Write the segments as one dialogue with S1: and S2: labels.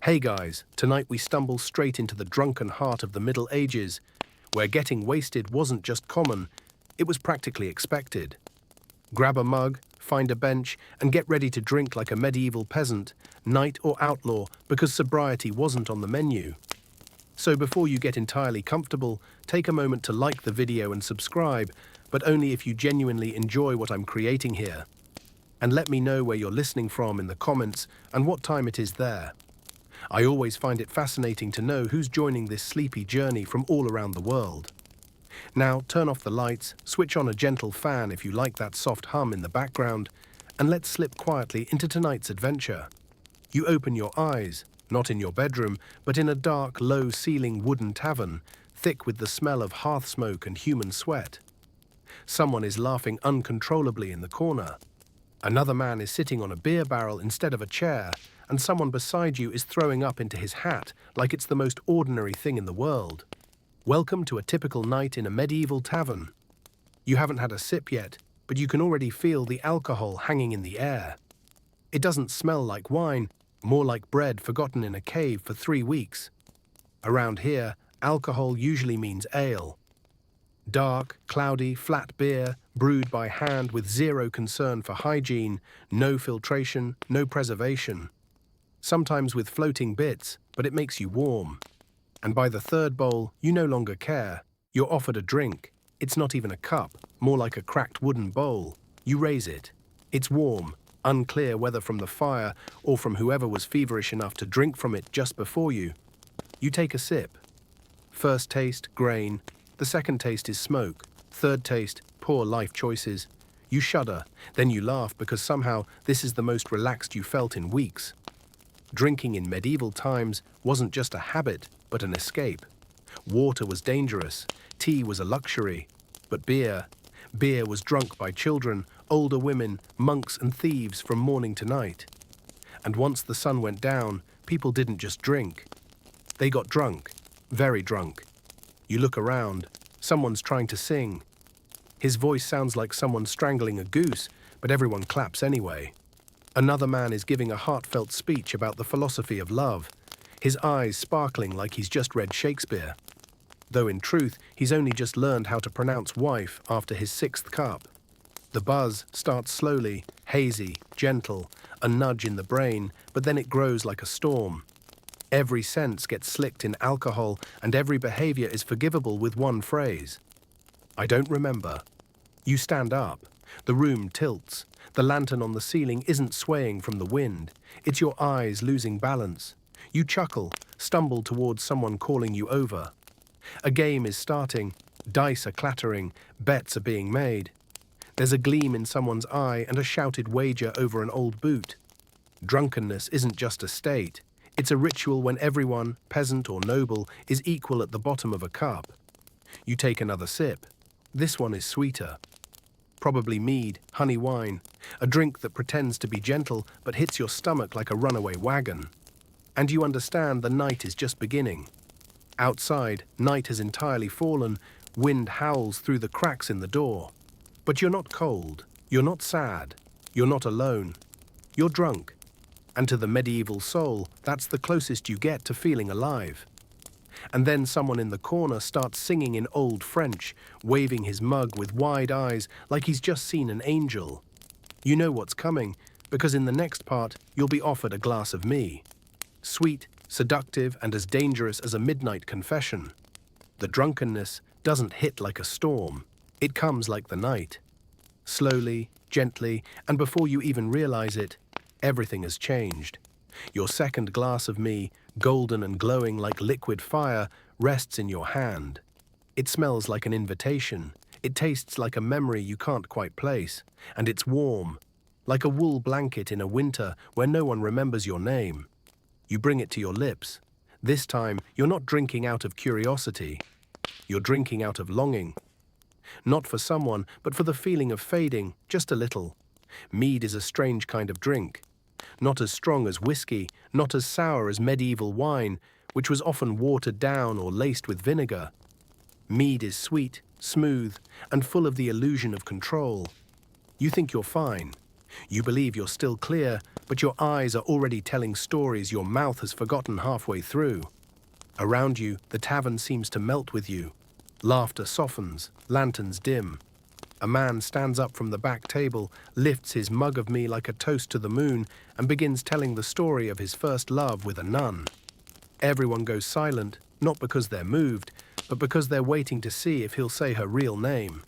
S1: Hey guys, tonight we stumble straight into the drunken heart of the Middle Ages, where getting wasted wasn't just common, it was practically expected. Grab a mug, find a bench, and get ready to drink like a medieval peasant, knight or outlaw, because sobriety wasn't on the menu. So before you get entirely comfortable, take a moment to like the video and subscribe, but only if you genuinely enjoy what I'm creating here. And let me know where you're listening from in the comments and what time it is there. I always find it fascinating to know who's joining this sleepy journey from all around the world. Now turn off the lights, switch on a gentle fan if you like that soft hum in the background, and let's slip quietly into tonight's adventure. You open your eyes, not in your bedroom, but in a dark, low-ceiling wooden tavern, thick with the smell of hearth smoke and human sweat. Someone is laughing uncontrollably in the corner. Another man is sitting on a beer barrel instead of a chair, and someone beside you is throwing up into his hat like it's the most ordinary thing in the world. Welcome to a typical night in a medieval tavern. You haven't had a sip yet, but you can already feel the alcohol hanging in the air. It doesn't smell like wine, more like bread forgotten in a cave for 3 weeks. Around here, alcohol usually means ale. Dark, cloudy, flat beer, brewed by hand with zero concern for hygiene, no filtration, no preservation. Sometimes with floating bits, but it makes you warm. And by the third bowl, you no longer care. You're offered a drink. It's not even a cup, more like a cracked wooden bowl. You raise it. It's warm, unclear whether from the fire or from whoever was feverish enough to drink from it just before you. You take a sip. First taste, grain. The second taste is smoke. Third taste, poor life choices. You shudder, then you laugh because somehow this is the most relaxed you felt in weeks. Drinking in medieval times wasn't just a habit, but an escape. Water was dangerous, tea was a luxury, but beer was drunk by children, older women, monks and thieves from morning to night. And once the sun went down, people didn't just drink. They got drunk, very drunk. You look around, someone's trying to sing. His voice sounds like someone strangling a goose, but everyone claps anyway. Another man is giving a heartfelt speech about the philosophy of love, his eyes sparkling like he's just read Shakespeare. Though in truth, he's only just learned how to pronounce wife after his 6th cup. The buzz starts slowly, hazy, gentle, a nudge in the brain, but then it grows like a storm. Every sense gets slicked in alcohol, and every behavior is forgivable with one phrase. I don't remember. You stand up. The room tilts. The lantern on the ceiling isn't swaying from the wind. It's your eyes losing balance. You chuckle, stumble towards someone calling you over. A game is starting. Dice are clattering. Bets are being made. There's a gleam in someone's eye and a shouted wager over an old boot. Drunkenness isn't just a state. It's a ritual when everyone, peasant or noble, is equal at the bottom of a cup. You take another sip. This one is sweeter. Probably mead, honey wine, a drink that pretends to be gentle but hits your stomach like a runaway wagon. And you understand the night is just beginning. Outside, night has entirely fallen, wind howls through the cracks in the door. But you're not cold, you're not sad, you're not alone. You're drunk. And to the medieval soul, that's the closest you get to feeling alive. And then someone in the corner starts singing in old French, waving his mug with wide eyes like he's just seen an angel. You know what's coming, because in the next part, you'll be offered a glass of me. Sweet, seductive, and as dangerous as a midnight confession. The drunkenness doesn't hit like a storm. It comes like the night. Slowly, gently, and before you even realize it, everything has changed. Your second glass of me, golden and glowing like liquid fire, rests in your hand. It smells like an invitation. It tastes like a memory you can't quite place. And it's warm, like a wool blanket in a winter where no one remembers your name. You bring it to your lips. This time, you're not drinking out of curiosity. You're drinking out of longing. Not for someone, but for the feeling of fading, just a little. Mead is a strange kind of drink. Not as strong as whiskey, not as sour as medieval wine, which was often watered down or laced with vinegar. Mead is sweet, smooth, and full of the illusion of control. You think you're fine. You believe you're still clear, but your eyes are already telling stories your mouth has forgotten halfway through. Around you, the tavern seems to melt with you. Laughter softens, lanterns dim. A man stands up from the back table, lifts his mug of me like a toast to the moon, and begins telling the story of his first love with a nun. Everyone goes silent, not because they're moved, but because they're waiting to see if he'll say her real name.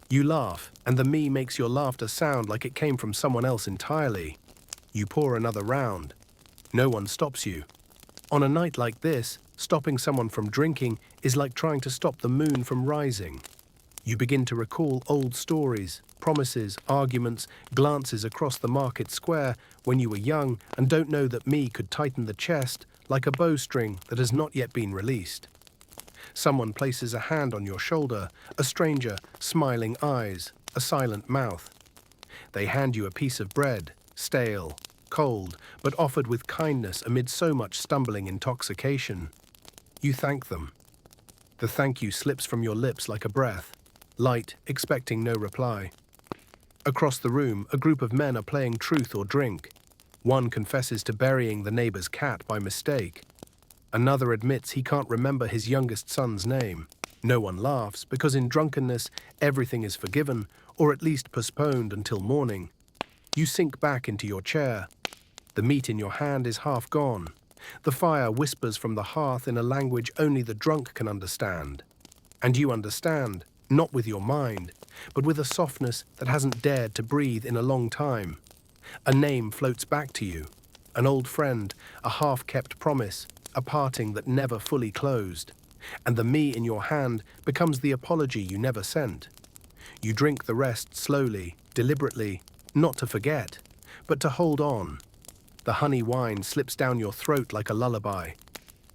S1: You laugh, and the me makes your laughter sound like it came from someone else entirely. You pour another round. No one stops you. On a night like this, stopping someone from drinking is like trying to stop the moon from rising. You begin to recall old stories, promises, arguments, glances across the market square when you were young and don't know that me could tighten the chest like a bowstring that has not yet been released. Someone places a hand on your shoulder, a stranger, smiling eyes, a silent mouth. They hand you a piece of bread, stale, cold, but offered with kindness amid so much stumbling intoxication. You thank them. The thank you slips from your lips like a breath, light, expecting no reply. Across the room, a group of men are playing truth or drink. One confesses to burying the neighbor's cat by mistake. Another admits he can't remember his youngest son's name. No one laughs because in drunkenness, everything is forgiven, or at least postponed until morning. You sink back into your chair. The meat in your hand is half gone. The fire whispers from the hearth in a language only the drunk can understand. And you understand, not with your mind, but with a softness that hasn't dared to breathe in a long time. A name floats back to you, an old friend, a half-kept promise, a parting that never fully closed. And the me in your hand becomes the apology you never sent. You drink the rest slowly, deliberately, not to forget, but to hold on. The honey wine slips down your throat like a lullaby.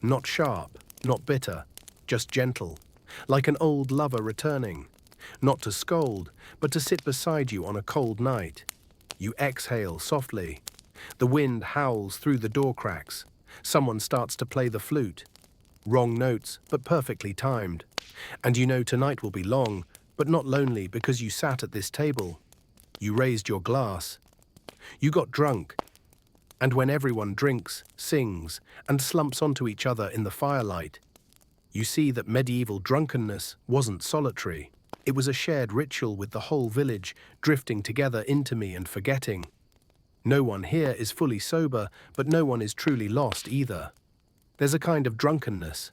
S1: Not sharp, not bitter, just gentle, like an old lover returning. Not to scold, but to sit beside you on a cold night. You exhale softly. The wind howls through the door cracks. Someone starts to play the flute. Wrong notes, but perfectly timed. And you know tonight will be long, but not lonely because you sat at this table. You raised your glass. You got drunk. And when everyone drinks, sings, and slumps onto each other in the firelight, you see that medieval drunkenness wasn't solitary. It was a shared ritual with the whole village, drifting together into me and forgetting. No one here is fully sober, but no one is truly lost either. There's a kind of drunkenness,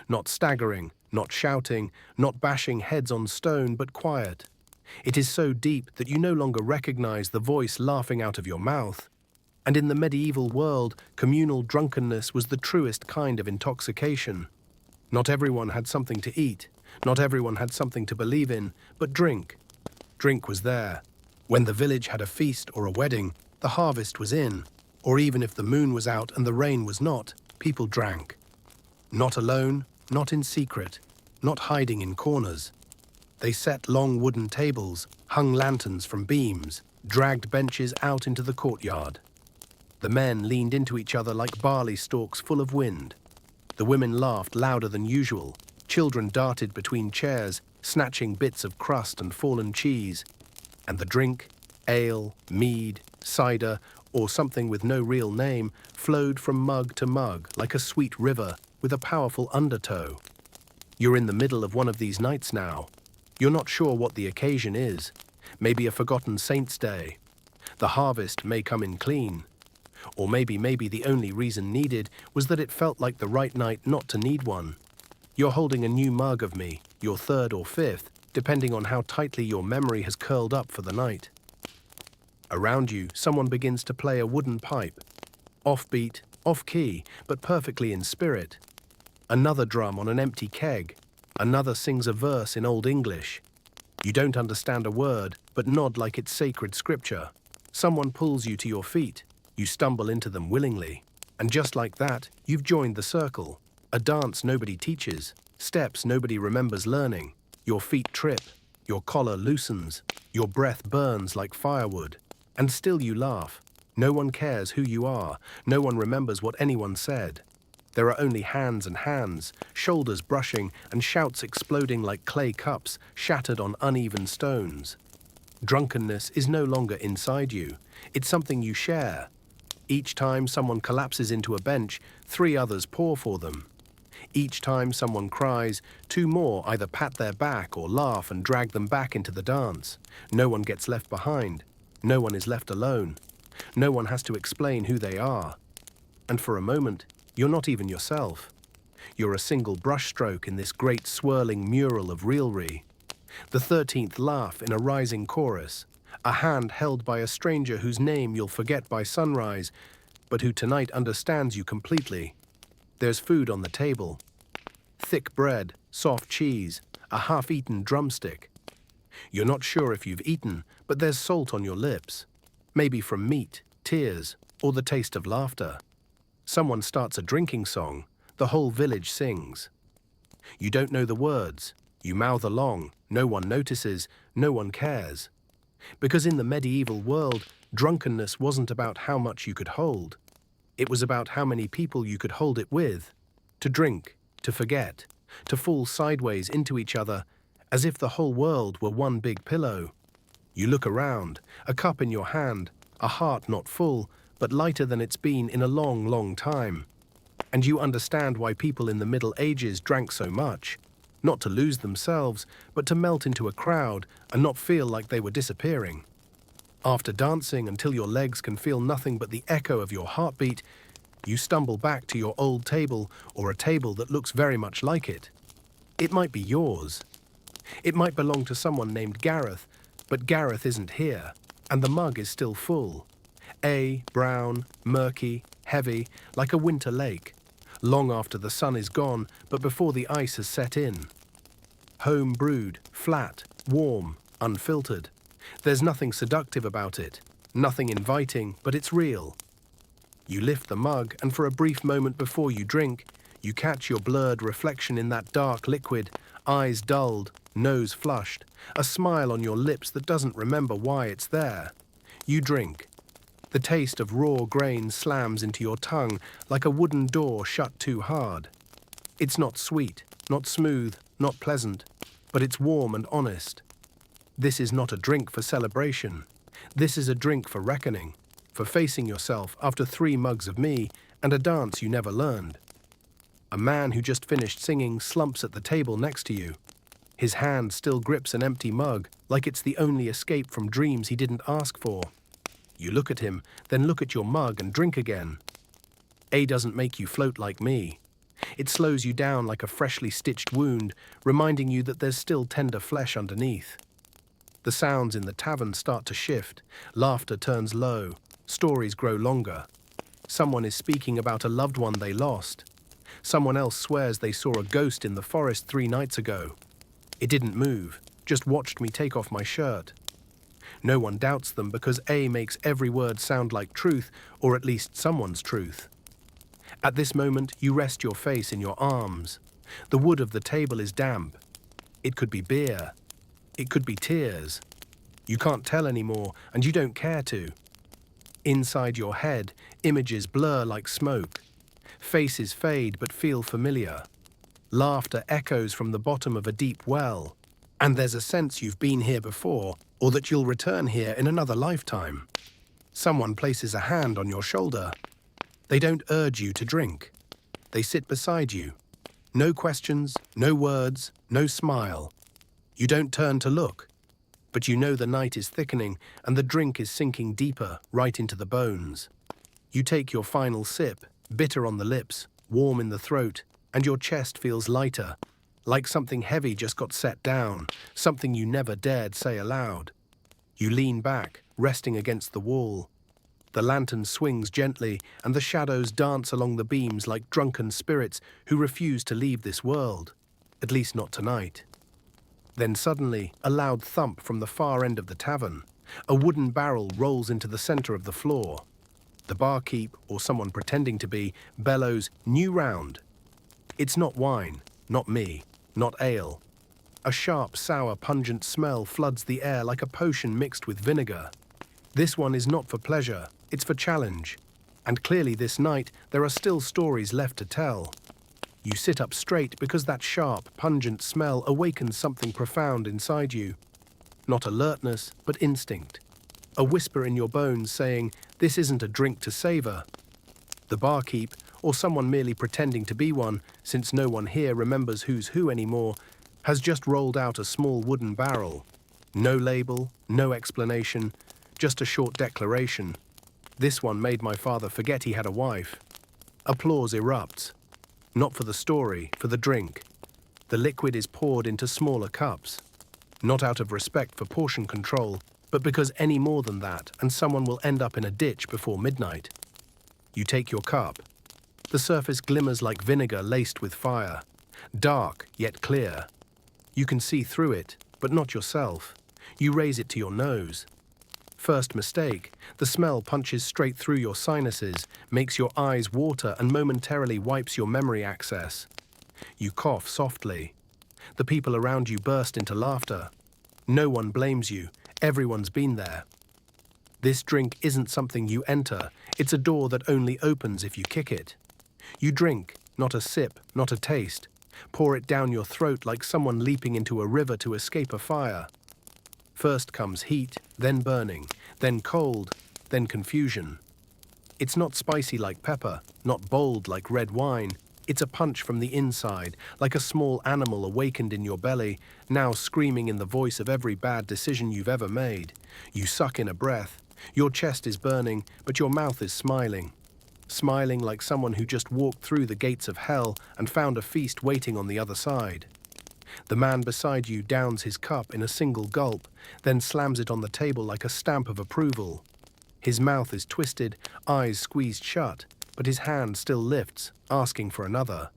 S1: not staggering, not shouting, not bashing heads on stone, but quiet. It is so deep that you no longer recognize the voice laughing out of your mouth. And in the medieval world, communal drunkenness was the truest kind of intoxication. Not everyone had something to eat, not everyone had something to believe in, but drink. Drink was there. When the village had a feast or a wedding, the harvest was in, or even if the moon was out and the rain was not, people drank. Not alone, not in secret, not hiding in corners. They set long wooden tables, hung lanterns from beams, dragged benches out into the courtyard. The men leaned into each other like barley stalks full of wind. The women laughed louder than usual. Children darted between chairs, snatching bits of crust and fallen cheese. And the drink, ale, mead, cider, or something with no real name, flowed from mug to mug like a sweet river with a powerful undertow. You're in the middle of one of these nights now. You're not sure what the occasion is. Maybe a forgotten saint's day. The harvest may come in clean. Or maybe the only reason needed was that it felt like the right night not to need one. You're holding a new mug of me, your third or fifth, depending on how tightly your memory has curled up for the night. Around you, someone begins to play a wooden pipe. Offbeat, off-key, but perfectly in spirit. Another drum on an empty keg. Another sings a verse in Old English. You don't understand a word, but nod like it's sacred scripture. Someone pulls you to your feet. You stumble into them willingly. And just like that, you've joined the circle. A dance nobody teaches. Steps nobody remembers learning. Your feet trip. Your collar loosens. Your breath burns like firewood. And still you laugh. No one cares who you are. No one remembers what anyone said. There are only hands and hands, shoulders brushing, and shouts exploding like clay cups shattered on uneven stones. Drunkenness is no longer inside you. It's something you share. Each time someone collapses into a bench, 3 others pour for them. Each time someone cries, 2 more either pat their back or laugh and drag them back into the dance. No one gets left behind. No one is left alone. No one has to explain who they are. And for a moment, you're not even yourself. You're a single brushstroke in this great swirling mural of revelry. The 13th laugh in a rising chorus, a hand held by a stranger whose name you'll forget by sunrise, but who tonight understands you completely. There's food on the table. Thick bread, soft cheese, a half-eaten drumstick. You're not sure if you've eaten, but there's salt on your lips. Maybe from meat, tears, or the taste of laughter. Someone starts a drinking song. The whole village sings. You don't know the words. You mouth along. No one notices. No one cares. Because in the medieval world, drunkenness wasn't about how much you could hold. It was about how many people you could hold it with. To drink, to forget, to fall sideways into each other, as if the whole world were one big pillow. You look around, a cup in your hand, a heart not full, but lighter than it's been in a long, long time. And you understand why people in the Middle Ages drank so much. Not to lose themselves, but to melt into a crowd and not feel like they were disappearing. After dancing until your legs can feel nothing but the echo of your heartbeat, you stumble back to your old table or a table that looks very much like it. It might be yours. It might belong to someone named Gareth, but Gareth isn't here, and the mug is still full. Brown, murky, heavy, like a winter lake. Long after the sun is gone, but before the ice has set in. Home brewed, flat, warm, unfiltered. There's nothing seductive about it, nothing inviting, but it's real. You lift the mug, and for a brief moment before you drink, you catch your blurred reflection in that dark liquid, eyes dulled, nose flushed, a smile on your lips that doesn't remember why it's there. You drink. The taste of raw grain slams into your tongue like a wooden door shut too hard. It's not sweet, not smooth, not pleasant, but it's warm and honest. This is not a drink for celebration. This is a drink for reckoning, for facing yourself after 3 mugs of me and a dance you never learned. A man who just finished singing slumps at the table next to you. His hand still grips an empty mug, like it's the only escape from dreams he didn't ask for. You look at him, then look at your mug and drink again. A doesn't make you float like me. It slows you down like a freshly stitched wound, reminding you that there's still tender flesh underneath. The sounds in the tavern start to shift. Laughter turns low. Stories grow longer. Someone is speaking about a loved one they lost. Someone else swears they saw a ghost in the forest 3 nights ago. It didn't move, just watched me take off my shirt. No one doubts them because A makes every word sound like truth, or at least someone's truth. At this moment, you rest your face in your arms. The wood of the table is damp. It could be beer. It could be tears. You can't tell anymore, and you don't care to. Inside your head, images blur like smoke. Faces fade but feel familiar. Laughter echoes from the bottom of a deep well. And there's a sense you've been here before, or that you'll return here in another lifetime. Someone places a hand on your shoulder. They don't urge you to drink. They sit beside you. No questions, no words, no smile. You don't turn to look, but you know the night is thickening and the drink is sinking deeper, right into the bones. You take your final sip, bitter on the lips, warm in the throat, and your chest feels lighter, like something heavy just got set down, something you never dared say aloud. You lean back, resting against the wall. The lantern swings gently, and the shadows dance along the beams like drunken spirits who refuse to leave this world, at least not tonight. Then suddenly, a loud thump from the far end of the tavern. A wooden barrel rolls into the center of the floor. The barkeep, or someone pretending to be, bellows, "New round." It's not wine, not me, not ale. A sharp, sour, pungent smell floods the air like a potion mixed with vinegar. This one is not for pleasure, it's for challenge. And clearly this night, there are still stories left to tell. You sit up straight because that sharp, pungent smell awakens something profound inside you. not alertness, but instinct. A whisper in your bones saying, "This isn't a drink to savor." The barkeep, or someone merely pretending to be one, since no one here remembers who's who anymore, has just rolled out a small wooden barrel. No label, no explanation, just a short declaration. This one made my father forget he had a wife. Applause erupts. Not for the story, for the drink. The liquid is poured into smaller cups. Not out of respect for portion control, but because any more than that and someone will end up in a ditch before midnight. You take your cup. The surface glimmers like vinegar laced with fire. Dark, yet clear. You can see through it, but not yourself. You raise it to your nose. First mistake, the smell punches straight through your sinuses, makes your eyes water and momentarily wipes your memory access. You cough softly. The people around you burst into laughter. No one blames you. Everyone's been there. This drink isn't something you enter. It's a door that only opens if you kick it. You drink, not a sip, not a taste. Pour it down your throat like someone leaping into a river to escape a fire. First comes heat, then burning, then cold, then confusion. It's not spicy like pepper, not bold like red wine. It's a punch from the inside, like a small animal awakened in your belly, now screaming in the voice of every bad decision you've ever made. You suck in a breath. Your chest is burning, but your mouth is smiling. Smiling like someone who just walked through the gates of hell and found a feast waiting on the other side. The man beside you downs his cup in a single gulp, then slams it on the table like a stamp of approval. His mouth is twisted, eyes squeezed shut, but his hand still lifts, asking for another.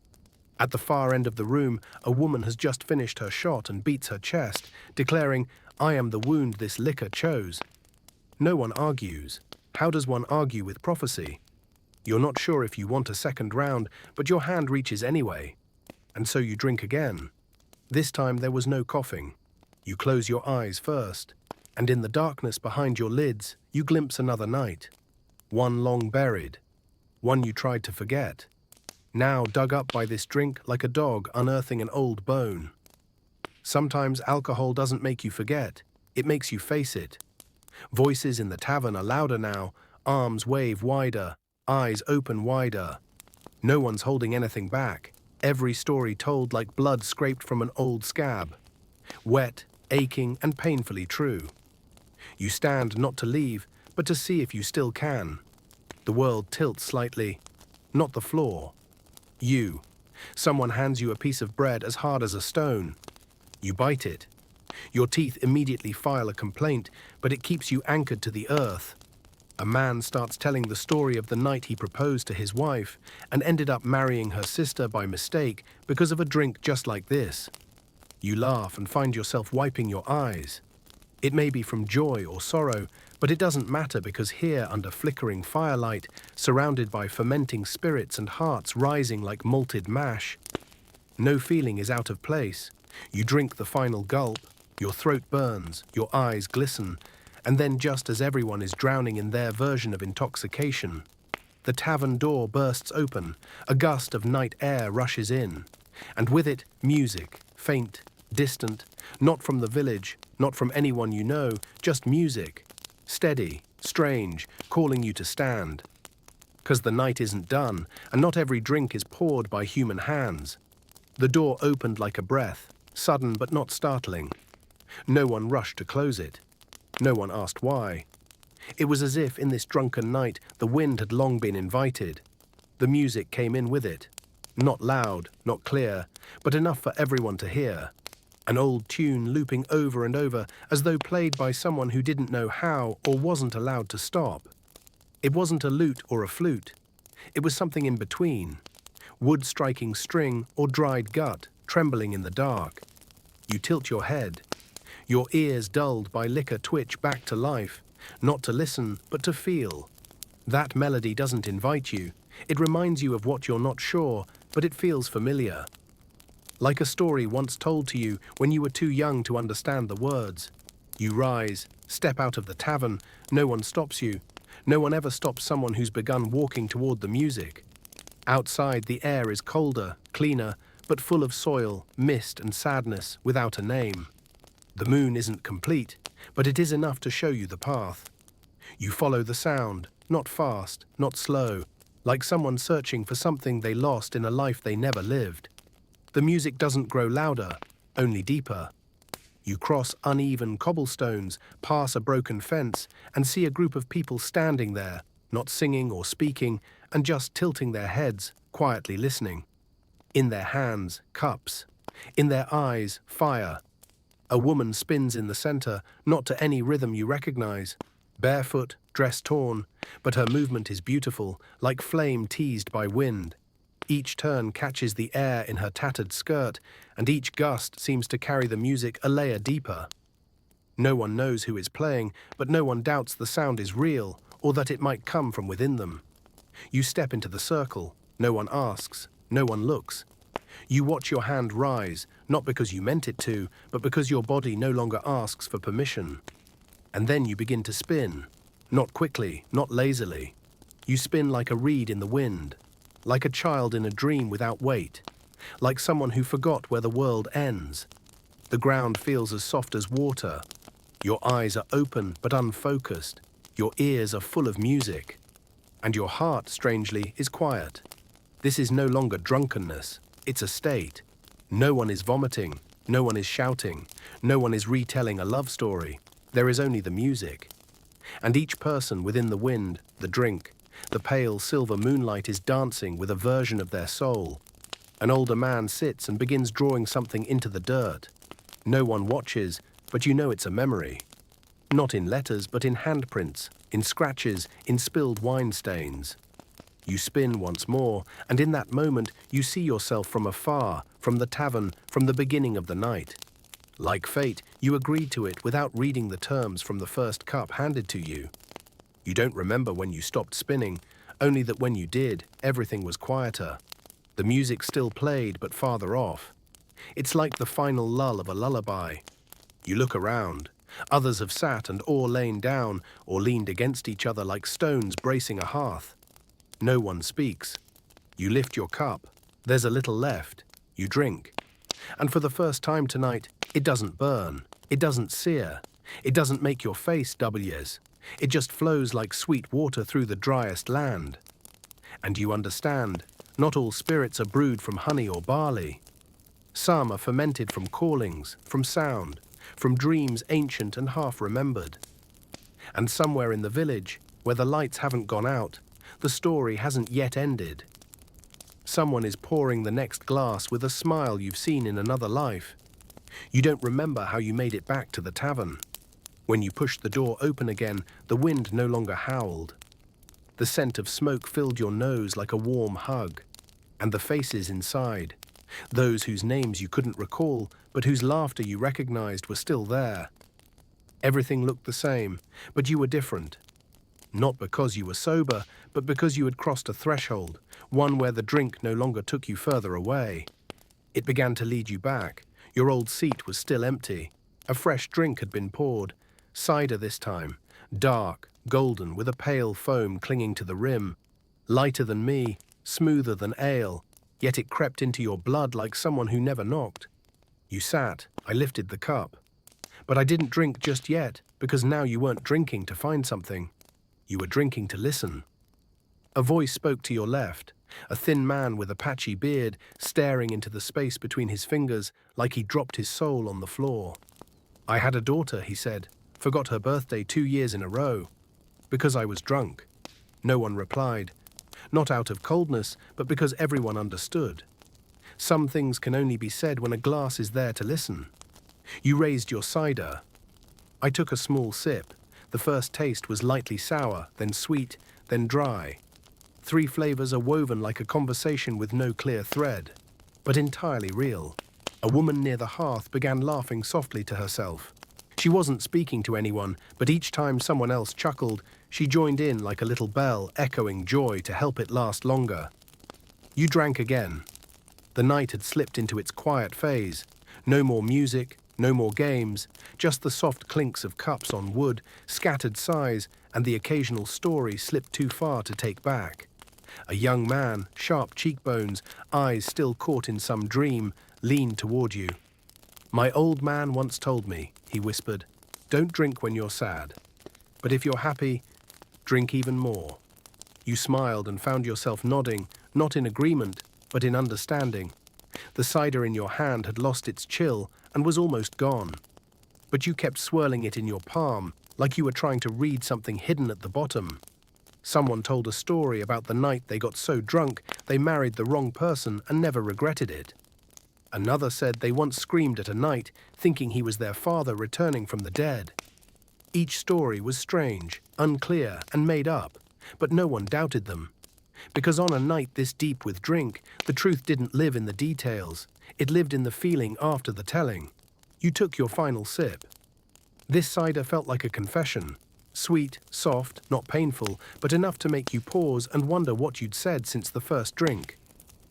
S1: At the far end of the room, a woman has just finished her shot and beats her chest, declaring, "I am the wound this liquor chose." No one argues. How does one argue with prophecy? You're not sure if you want a second round, but your hand reaches anyway. And so you drink again. This time there was no coughing. You close your eyes first, and in the darkness behind your lids, you glimpse another night. One long buried. One you tried to forget. Now dug up by this drink like a dog unearthing an old bone. Sometimes alcohol doesn't make you forget. It makes you face it. Voices in the tavern are louder now, arms wave wider, eyes open wider. No one's holding anything back. Every story told like blood scraped from an old scab. Wet, aching, and painfully true. You stand not to leave, but to see if you still can. The world tilts slightly. Not the floor. You. Someone hands you a piece of bread as hard as a stone. You bite it. Your teeth immediately file a complaint, but it keeps you anchored to the earth. A man starts telling the story of the night he proposed to his wife and ended up marrying her sister by mistake because of a drink just like this. You laugh and find yourself wiping your eyes. It may be from joy or sorrow, but it doesn't matter because here under flickering firelight, surrounded by fermenting spirits and hearts rising like malted mash, no feeling is out of place. You drink the final gulp, your throat burns, your eyes glisten, and then just as everyone is drowning in their version of intoxication, the tavern door bursts open, a gust of night air rushes in, and with it music, faint, distant, not from the village, not from anyone you know, just music, steady, strange, calling you to stand. 'Cause the night isn't done, and not every drink is poured by human hands. The door opened like a breath, sudden but not startling. No one rushed to close it. No one asked why. It was as if in this drunken night the wind had long been invited. The music came in with it. Not loud, not clear, but enough for everyone to hear. An old tune looping over and over as though played by someone who didn't know how or wasn't allowed to stop. It wasn't a lute or a flute. It was something in between. Wood striking string or dried gut, trembling in the dark. You tilt your head. Your ears dulled by liquor twitch back to life, not to listen, but to feel. That melody doesn't invite you. It reminds you of what you're not sure, but it feels familiar. Like a story once told to you when you were too young to understand the words. You rise, step out of the tavern, no one stops you. No one ever stops someone who's begun walking toward the music. Outside, the air is colder, cleaner, but full of soil, mist, and sadness, without a name. The moon isn't complete, but it is enough to show you the path. You follow the sound, not fast, not slow, like someone searching for something they lost in a life they never lived. The music doesn't grow louder, only deeper. You cross uneven cobblestones, pass a broken fence, and see a group of people standing there, not singing or speaking, and just tilting their heads, quietly listening. In their hands, cups. In their eyes, fire. A woman spins in the center, not to any rhythm you recognize. Barefoot, dress torn, but her movement is beautiful, like flame teased by wind. Each turn catches the air in her tattered skirt, and each gust seems to carry the music a layer deeper. No one knows who is playing, but no one doubts the sound is real, or that it might come from within them. You step into the circle. No one asks. No one looks. You watch your hand rise, not because you meant it to, but because your body no longer asks for permission. And then you begin to spin. Not quickly, not lazily. You spin like a reed in the wind, like a child in a dream without weight, like someone who forgot where the world ends. The ground feels as soft as water. Your eyes are open but unfocused. Your ears are full of music. And your heart, strangely, is quiet. This is no longer drunkenness. It's a state. No one is vomiting. No one is shouting. No one is retelling a love story. There is only the music. And each person within the wind, the drink, the pale silver moonlight is dancing with a version of their soul. An older man sits and begins drawing something into the dirt. No one watches, but you know it's a memory. Not in letters, but in handprints, in scratches, in spilled wine stains. You spin once more, and in that moment you see yourself from afar, from the tavern, from the beginning of the night. Like fate, you agreed to it without reading the terms from the first cup handed to you. You don't remember when you stopped spinning, only that when you did, everything was quieter. The music still played, but farther off. It's like the final lull of a lullaby. You look around. Others have sat and or lain down, or leaned against each other like stones bracing a hearth. No one speaks. You lift your cup. There's a little left. You drink. And for the first time tonight, it doesn't burn. It doesn't sear. It doesn't make your face W's. It just flows like sweet water through the driest land. And you understand, not all spirits are brewed from honey or barley. Some are fermented from callings, from sound, from dreams ancient and half-remembered. And somewhere in the village, where the lights haven't gone out, the story hasn't yet ended. Someone is pouring the next glass with a smile you've seen in another life. You don't remember how you made it back to the tavern. When you pushed the door open again, the wind no longer howled. The scent of smoke filled your nose like a warm hug. And the faces inside, those whose names you couldn't recall, but whose laughter you recognized were still there. Everything looked the same, but you were different. Not because you were sober, but because you had crossed a threshold, one where the drink no longer took you further away. It began to lead you back. Your old seat was still empty. A fresh drink had been poured, cider this time, dark, golden, with a pale foam clinging to the rim. Lighter than me, smoother than ale, yet it crept into your blood like someone who never knocked. You sat, I lifted the cup. But I didn't drink just yet, because now you weren't drinking to find something. You were drinking to listen. A voice spoke to your left, a thin man with a patchy beard, staring into the space between his fingers like he dropped his soul on the floor. I had a daughter, he said, forgot her birthday 2 years in a row. Because I was drunk. No one replied. Not out of coldness, but because everyone understood. Some things can only be said when a glass is there to listen. You raised your cider. I took a small sip. The first taste was lightly sour, then sweet, then dry. 3 flavors are woven like a conversation with no clear thread, but entirely real. A woman near the hearth began laughing softly to herself. She wasn't speaking to anyone, but each time someone else chuckled, she joined in like a little bell echoing joy to help it last longer. You drank again. The night had slipped into its quiet phase. No more music, no more games, just the soft clinks of cups on wood, scattered sighs, and the occasional story slipped too far to take back. A young man, sharp cheekbones, eyes still caught in some dream, leaned toward you. "My old man once told me," he whispered, "don't drink when you're sad. But if you're happy, drink even more." You smiled and found yourself nodding, not in agreement, but in understanding. The cider in your hand had lost its chill and was almost gone. But you kept swirling it in your palm, like you were trying to read something hidden at the bottom. Someone told a story about the night they got so drunk they married the wrong person and never regretted it. Another said they once screamed at a knight, thinking he was their father returning from the dead. Each story was strange, unclear, and made up, but no one doubted them. Because on a night this deep with drink, the truth didn't live in the details. It lived in the feeling after the telling. You took your final sip. This cider felt like a confession. Sweet, soft, not painful, but enough to make you pause and wonder what you'd said since the first drink.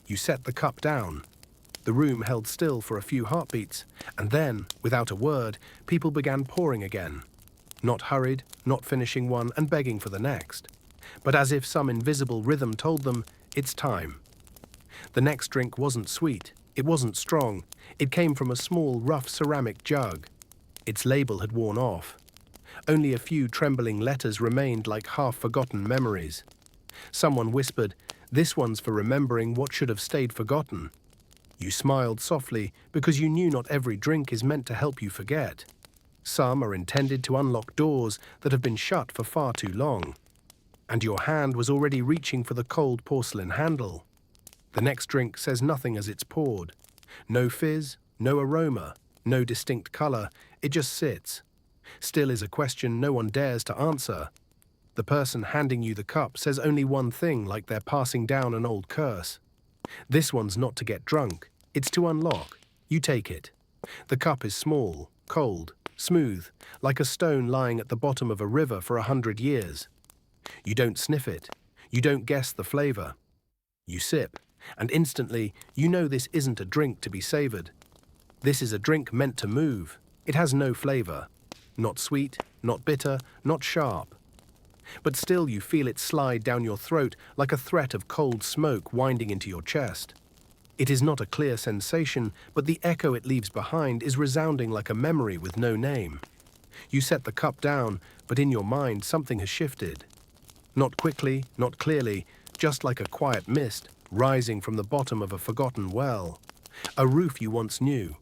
S1: You set the cup down. The room held still for a few heartbeats, and then, without a word, people began pouring again. Not hurried, not finishing one and begging for the next, but as if some invisible rhythm told them, it's time. The next drink wasn't sweet, it wasn't strong, it came from a small, rough ceramic jug. Its label had worn off. Only a few trembling letters remained like half-forgotten memories. Someone whispered, "This one's for remembering what should have stayed forgotten." You smiled softly because you knew not every drink is meant to help you forget. Some are intended to unlock doors that have been shut for far too long. And your hand was already reaching for the cold porcelain handle. The next drink says nothing as it's poured. No fizz, no aroma, no distinct color, it just sits. Still is a question no one dares to answer. The person handing you the cup says only one thing, like they're passing down an old curse. This one's not to get drunk, it's to unlock. You take it. The cup is small, cold, smooth, like a stone lying at the bottom of a river for 100 years. You don't sniff it. You don't guess the flavor. You sip, and instantly you know this isn't a drink to be savored. This is a drink meant to move. It has no flavor. Not sweet, not bitter, not sharp. But still you feel it slide down your throat like a threat of cold smoke winding into your chest. It is not a clear sensation, but the echo it leaves behind is resounding like a memory with no name. You set the cup down, but in your mind something has shifted. Not quickly, not clearly, just like a quiet mist rising from the bottom of a forgotten well. A roof you once knew.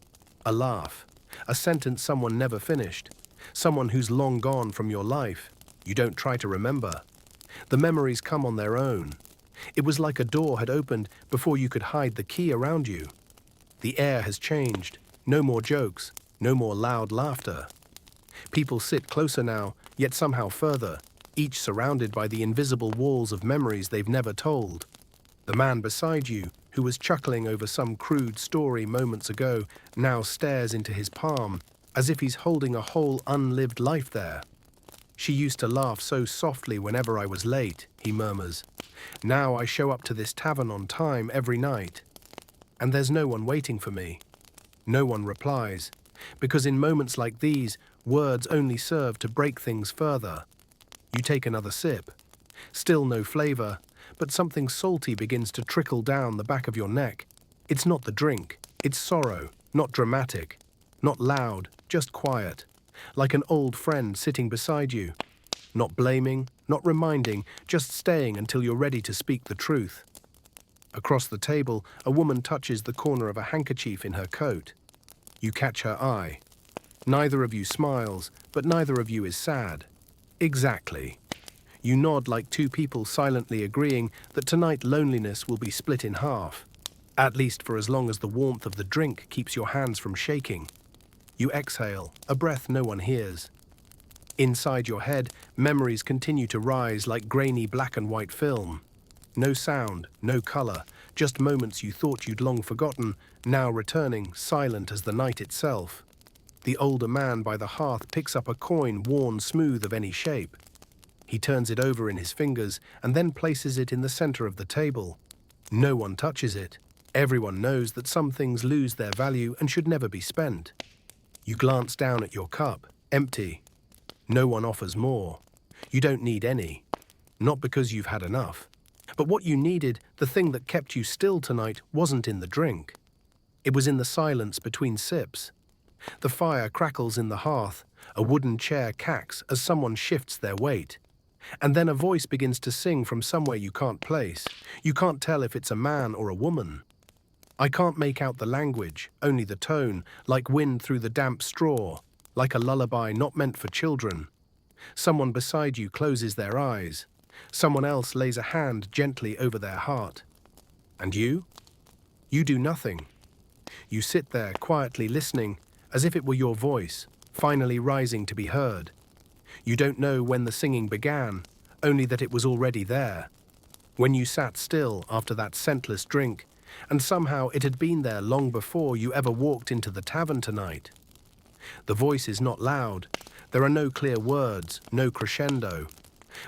S1: A laugh. A sentence someone never finished. Someone who's long gone from your life. You don't try to remember. The memories come on their own. It was like a door had opened before you could hide the key around you. The air has changed. No more jokes. No more loud laughter. People sit closer now, yet somehow further, each surrounded by the invisible walls of memories they've never told. The man beside you, who was chuckling over some crude story moments ago, now stares into his palm, as if he's holding a whole unlived life there. "She used to laugh so softly whenever I was late," he murmurs. "Now I show up to this tavern on time every night. And there's no one waiting for me." No one replies, because in moments like these, words only serve to break things further. You take another sip. Still no flavor, but something salty begins to trickle down the back of your neck. It's not the drink, it's sorrow, not dramatic, not loud, just quiet, like an old friend sitting beside you. Not blaming, not reminding, just staying until you're ready to speak the truth. Across the table, a woman touches the corner of a handkerchief in her coat. You catch her eye. Neither of you smiles, but neither of you is sad. Exactly. You nod like two people silently agreeing that tonight loneliness will be split in half, at least for as long as the warmth of the drink keeps your hands from shaking. You exhale, a breath no one hears. Inside your head, memories continue to rise like grainy black and white film. No sound, no color, just moments you thought you'd long forgotten, now returning, silent as the night itself. The older man by the hearth picks up a coin worn smooth of any shape. He turns it over in his fingers and then places it in the center of the table. No one touches it. Everyone knows that some things lose their value and should never be spent. You glance down at your cup, empty. No one offers more. You don't need any. Not because you've had enough. But what you needed, the thing that kept you still tonight, wasn't in the drink. It was in the silence between sips. The fire crackles in the hearth, a wooden chair cacks as someone shifts their weight. And then a voice begins to sing from somewhere you can't place. You can't tell if it's a man or a woman. I can't make out the language, only the tone, like wind through the damp straw, like a lullaby not meant for children. Someone beside you closes their eyes. Someone else lays a hand gently over their heart. And you? You do nothing. You sit there quietly listening, as if it were your voice, finally rising to be heard. You don't know when the singing began, only that it was already there. When you sat still after that scentless drink, and somehow it had been there long before you ever walked into the tavern tonight. The voice is not loud. There are no clear words, no crescendo.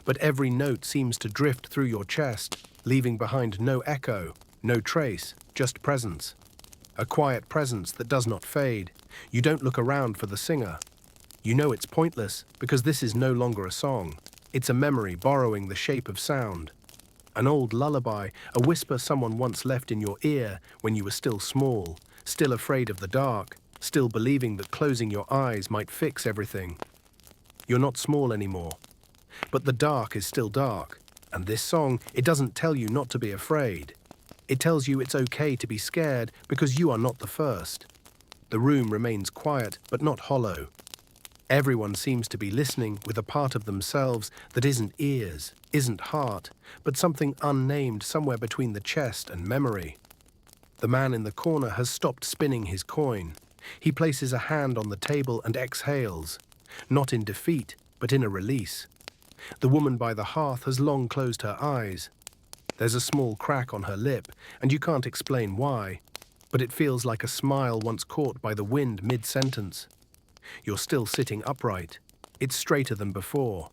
S1: But every note seems to drift through your chest, leaving behind no echo, no trace, just presence. A quiet presence that does not fade. You don't look around for the singer. You know it's pointless, because this is no longer a song. It's a memory borrowing the shape of sound. An old lullaby, a whisper someone once left in your ear when you were still small, still afraid of the dark, still believing that closing your eyes might fix everything. You're not small anymore. But the dark is still dark, and this song, it doesn't tell you not to be afraid. It tells you it's okay to be scared because you are not the first. The room remains quiet, but not hollow. Everyone seems to be listening with a part of themselves that isn't ears, isn't heart, but something unnamed somewhere between the chest and memory. The man in the corner has stopped spinning his coin. He places a hand on the table and exhales, not in defeat, but in a release. The woman by the hearth has long closed her eyes. There's a small crack on her lip, and you can't explain why, but it feels like a smile once caught by the wind mid-sentence. You're still sitting upright. It's straighter than before.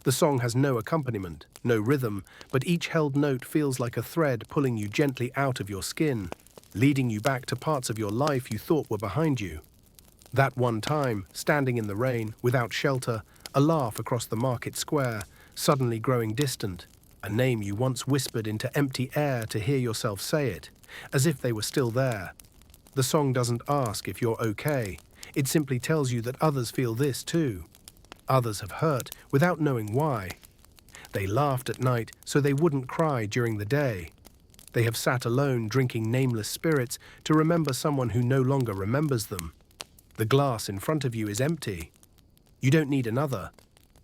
S1: The song has no accompaniment, no rhythm, but each held note feels like a thread pulling you gently out of your skin, leading you back to parts of your life you thought were behind you. That one time, standing in the rain, without shelter, a laugh across the market square, suddenly growing distant, a name you once whispered into empty air to hear yourself say it, as if they were still there. The song doesn't ask if you're okay. It simply tells you that others feel this too. Others have hurt without knowing why. They laughed at night so they wouldn't cry during the day. They have sat alone drinking nameless spirits to remember someone who no longer remembers them. The glass in front of you is empty. You don't need another.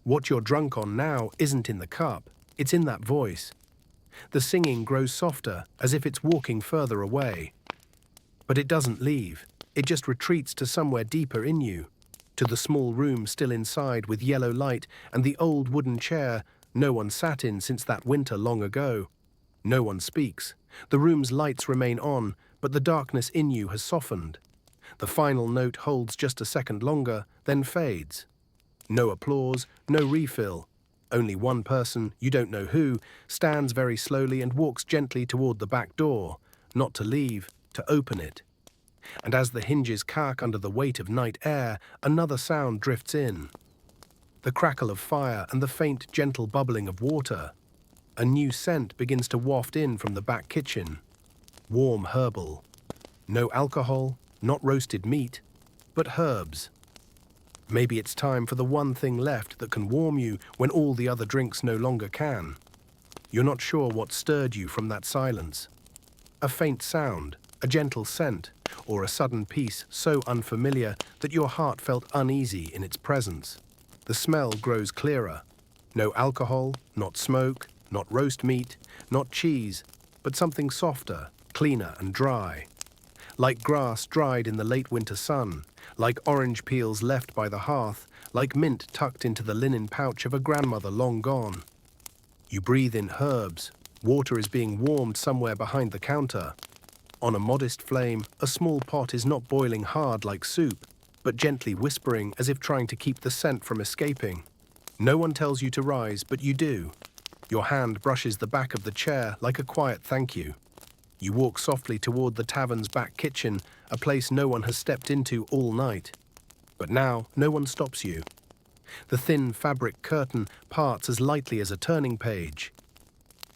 S1: What you're drunk on now isn't in the cup, it's in that voice. The singing grows softer, as if it's walking further away. But it doesn't leave. It just retreats to somewhere deeper in you, to the small room still inside with yellow light and the old wooden chair no one sat in since that winter long ago. No one speaks. The room's lights remain on, but the darkness in you has softened. The final note holds just a second longer, then fades. No applause, no refill. Only one person, you don't know who, stands very slowly and walks gently toward the back door, not to leave, to open it. And as the hinges cark under the weight of night air, another sound drifts in. The crackle of fire and the faint, gentle bubbling of water. A new scent begins to waft in from the back kitchen. Warm herbal. No alcohol, not roasted meat, but herbs. Maybe it's time for the one thing left that can warm you when all the other drinks no longer can. You're not sure what stirred you from that silence. A faint sound, a gentle scent, or a sudden peace so unfamiliar that your heart felt uneasy in its presence. The smell grows clearer. No alcohol, not smoke, not roast meat, not cheese, but something softer, cleaner and dry. Like grass dried in the late winter sun, like orange peels left by the hearth, like mint tucked into the linen pouch of a grandmother long gone. You breathe in herbs. Water is being warmed somewhere behind the counter. On a modest flame, a small pot is not boiling hard like soup, but gently whispering as if trying to keep the scent from escaping. No one tells you to rise, but you do. Your hand brushes the back of the chair like a quiet thank you. You walk softly toward the tavern's back kitchen, a place no one has stepped into all night. But now, no one stops you. The thin fabric curtain parts as lightly as a turning page.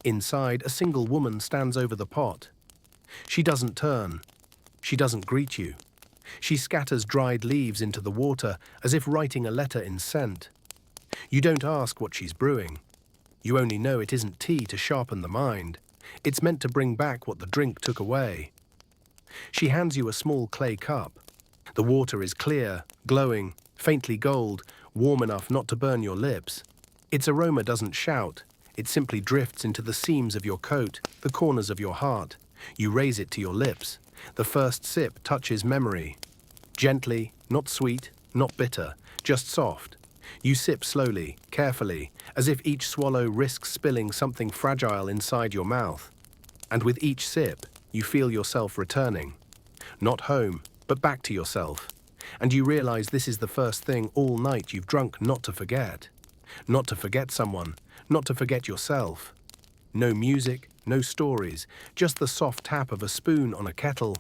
S1: Inside, a single woman stands over the pot. She doesn't turn. She doesn't greet you. She scatters dried leaves into the water as if writing a letter in scent. You don't ask what she's brewing. You only know it isn't tea to sharpen the mind. It's meant to bring back what the drink took away. She hands you a small clay cup. The water is clear, glowing, faintly gold, warm enough not to burn your lips. Its aroma doesn't shout. It simply drifts into the seams of your coat, the corners of your heart. You raise it to your lips. The first sip touches memory. Gently, not sweet, not bitter, just soft. You sip slowly, carefully, as if each swallow risks spilling something fragile inside your mouth. And with each sip, you feel yourself returning. Not home, but back to yourself. And you realize this is the first thing all night you've drunk not to forget. Not to forget someone, not to forget yourself. No music, no stories, just the soft tap of a spoon on a kettle,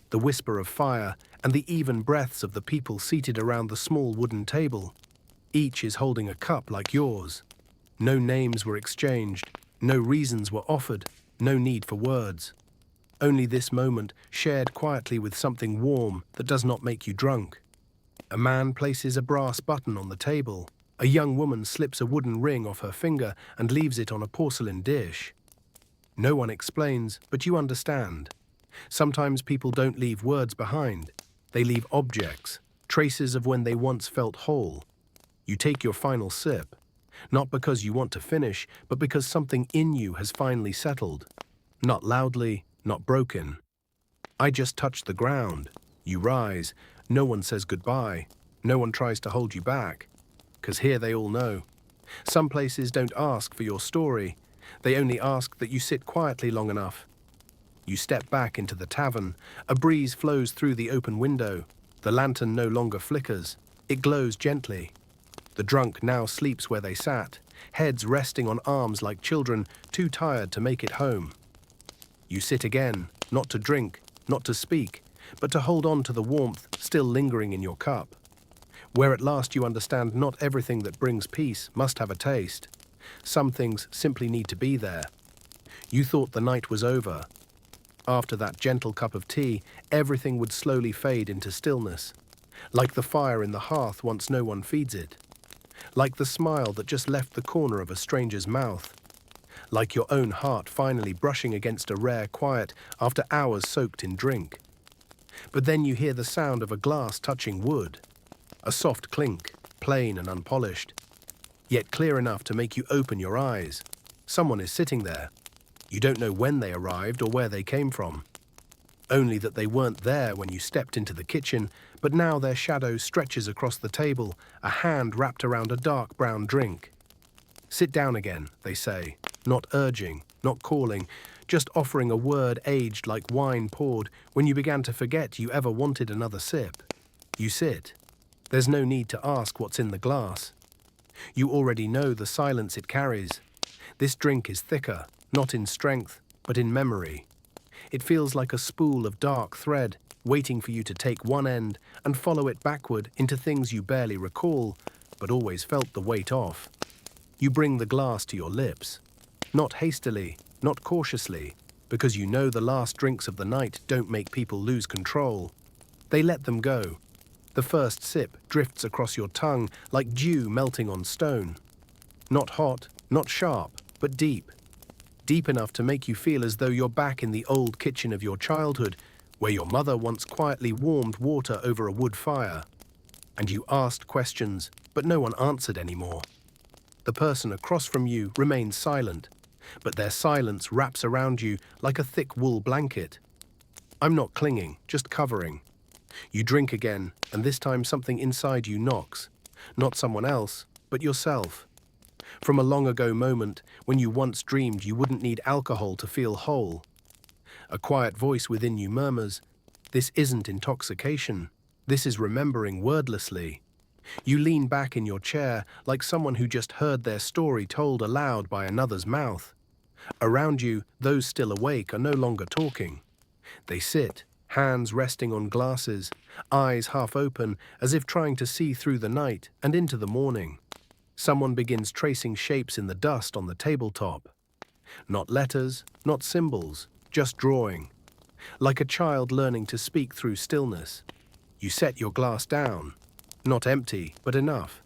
S1: the whisper of fire, and the even breaths of the people seated around the small wooden table. Each is holding a cup like yours. No names were exchanged, no reasons were offered, no need for words. Only this moment shared quietly with something warm that does not make you drunk. A man places a brass button on the table. A young woman slips a wooden ring off her finger and leaves it on a porcelain dish. No one explains, but you understand. Sometimes people don't leave words behind. They leave objects, traces of when they once felt whole. You take your final sip, not because you want to finish, but because something in you has finally settled. Not loudly, not broken. I just touched the ground. You rise. No one says goodbye. No one tries to hold you back. 'Cause here they all know. Some places don't ask for your story. They only ask that you sit quietly long enough. You step back into the tavern. A breeze flows through the open window. The lantern no longer flickers. It glows gently. The drunk now sleeps where they sat, heads resting on arms like children, too tired to make it home. You sit again, not to drink, not to speak, but to hold on to the warmth still lingering in your cup. Where at last you understand not everything that brings peace must have a taste. Some things simply need to be there. You thought the night was over. After that gentle cup of tea, everything would slowly fade into stillness. Like the fire in the hearth once no one feeds it. Like the smile that just left the corner of a stranger's mouth. Like your own heart finally brushing against a rare quiet after hours soaked in drink. But then you hear the sound of a glass touching wood. A soft clink, plain and unpolished, yet clear enough to make you open your eyes. Someone is sitting there. You don't know when they arrived or where they came from. Only that they weren't there when you stepped into the kitchen, but now their shadow stretches across the table, a hand wrapped around a dark brown drink. Sit down again, they say, not urging, not calling, just offering a word aged like wine poured when you began to forget you ever wanted another sip. You sit. There's no need to ask what's in the glass. You already know the silence it carries. This drink is thicker, not in strength, but in memory. It feels like a spool of dark thread, waiting for you to take one end and follow it backward into things you barely recall, but always felt the weight off. You bring the glass to your lips. Not hastily, not cautiously, because you know the last drinks of the night don't make people lose control. They let them go. The first sip drifts across your tongue like dew melting on stone. Not hot, not sharp, but deep. Deep enough to make you feel as though you're back in the old kitchen of your childhood, where your mother once quietly warmed water over a wood fire. And you asked questions, but no one answered anymore. The person across from you remains silent, but their silence wraps around you like a thick wool blanket. I'm not clinging, just covering. You drink again, and this time something inside you knocks. Not someone else, but yourself. From a long ago moment when you once dreamed you wouldn't need alcohol to feel whole. A quiet voice within you murmurs, "This isn't intoxication. This is remembering wordlessly." You lean back in your chair like someone who just heard their story told aloud by another's mouth. Around you, those still awake are no longer talking. They sit, hands resting on glasses, eyes half open as if trying to see through the night and into the morning. Someone begins tracing shapes in the dust on the tabletop. Not letters, not symbols, just drawing. Like a child learning to speak through stillness. You set your glass down. Not empty, but enough.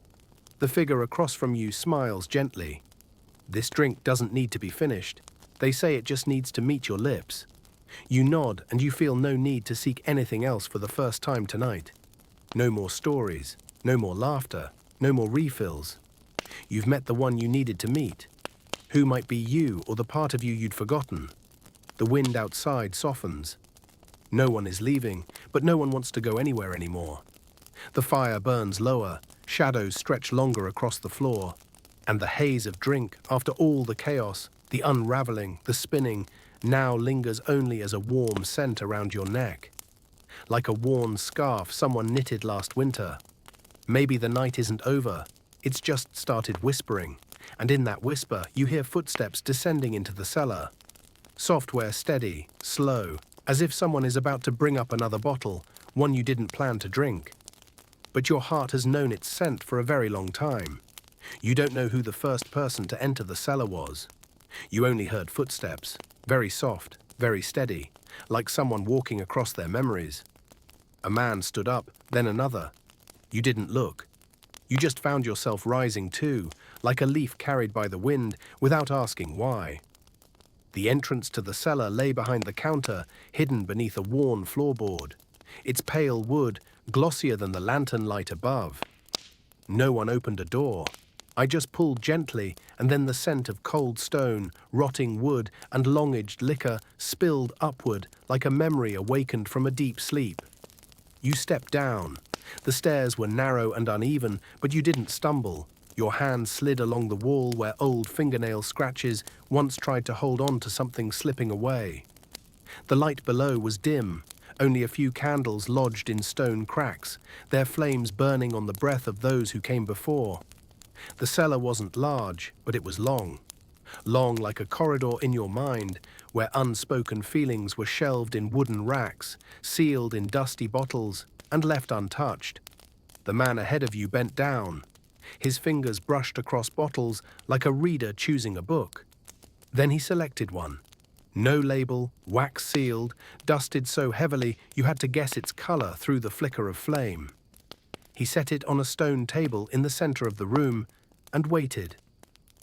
S1: The figure across from you smiles gently. This drink doesn't need to be finished. They say it just needs to meet your lips. You nod and you feel no need to seek anything else for the first time tonight. No more stories, no more laughter, no more refills. You've met the one you needed to meet. Who might be you or the part of you you'd forgotten? The wind outside softens. No one is leaving, but no one wants to go anywhere anymore. The fire burns lower, shadows stretch longer across the floor, and the haze of drink, after all the chaos, the unraveling, the spinning, now lingers only as a warm scent around your neck. Like a worn scarf someone knitted last winter. Maybe the night isn't over, it's just started whispering, and in that whisper you hear footsteps descending into the cellar. Software steady, slow, as if someone is about to bring up another bottle, one you didn't plan to drink. But your heart has known its scent for a very long time. You don't know who the first person to enter the cellar was. You only heard footsteps, very soft, very steady, like someone walking across their memories. A man stood up, then another. You didn't look. You just found yourself rising too, like a leaf carried by the wind, without asking why. The entrance to the cellar lay behind the counter, hidden beneath a worn floorboard. Its pale wood, glossier than the lantern light above. No one opened a door. I just pulled gently, and then the scent of cold stone, rotting wood, and long-aged liquor spilled upward like a memory awakened from a deep sleep. You stepped down. The stairs were narrow and uneven, but you didn't stumble. Your hand slid along the wall where old fingernail scratches once tried to hold on to something slipping away. The light below was dim, only a few candles lodged in stone cracks, their flames burning on the breath of those who came before. The cellar wasn't large, but it was long. Long like a corridor in your mind, where unspoken feelings were shelved in wooden racks, sealed in dusty bottles, and left untouched. The man ahead of you bent down. His fingers brushed across bottles like a reader choosing a book. Then he selected one. No label, wax-sealed, dusted so heavily you had to guess its color through the flicker of flame. He set it on a stone table in the center of the room and waited.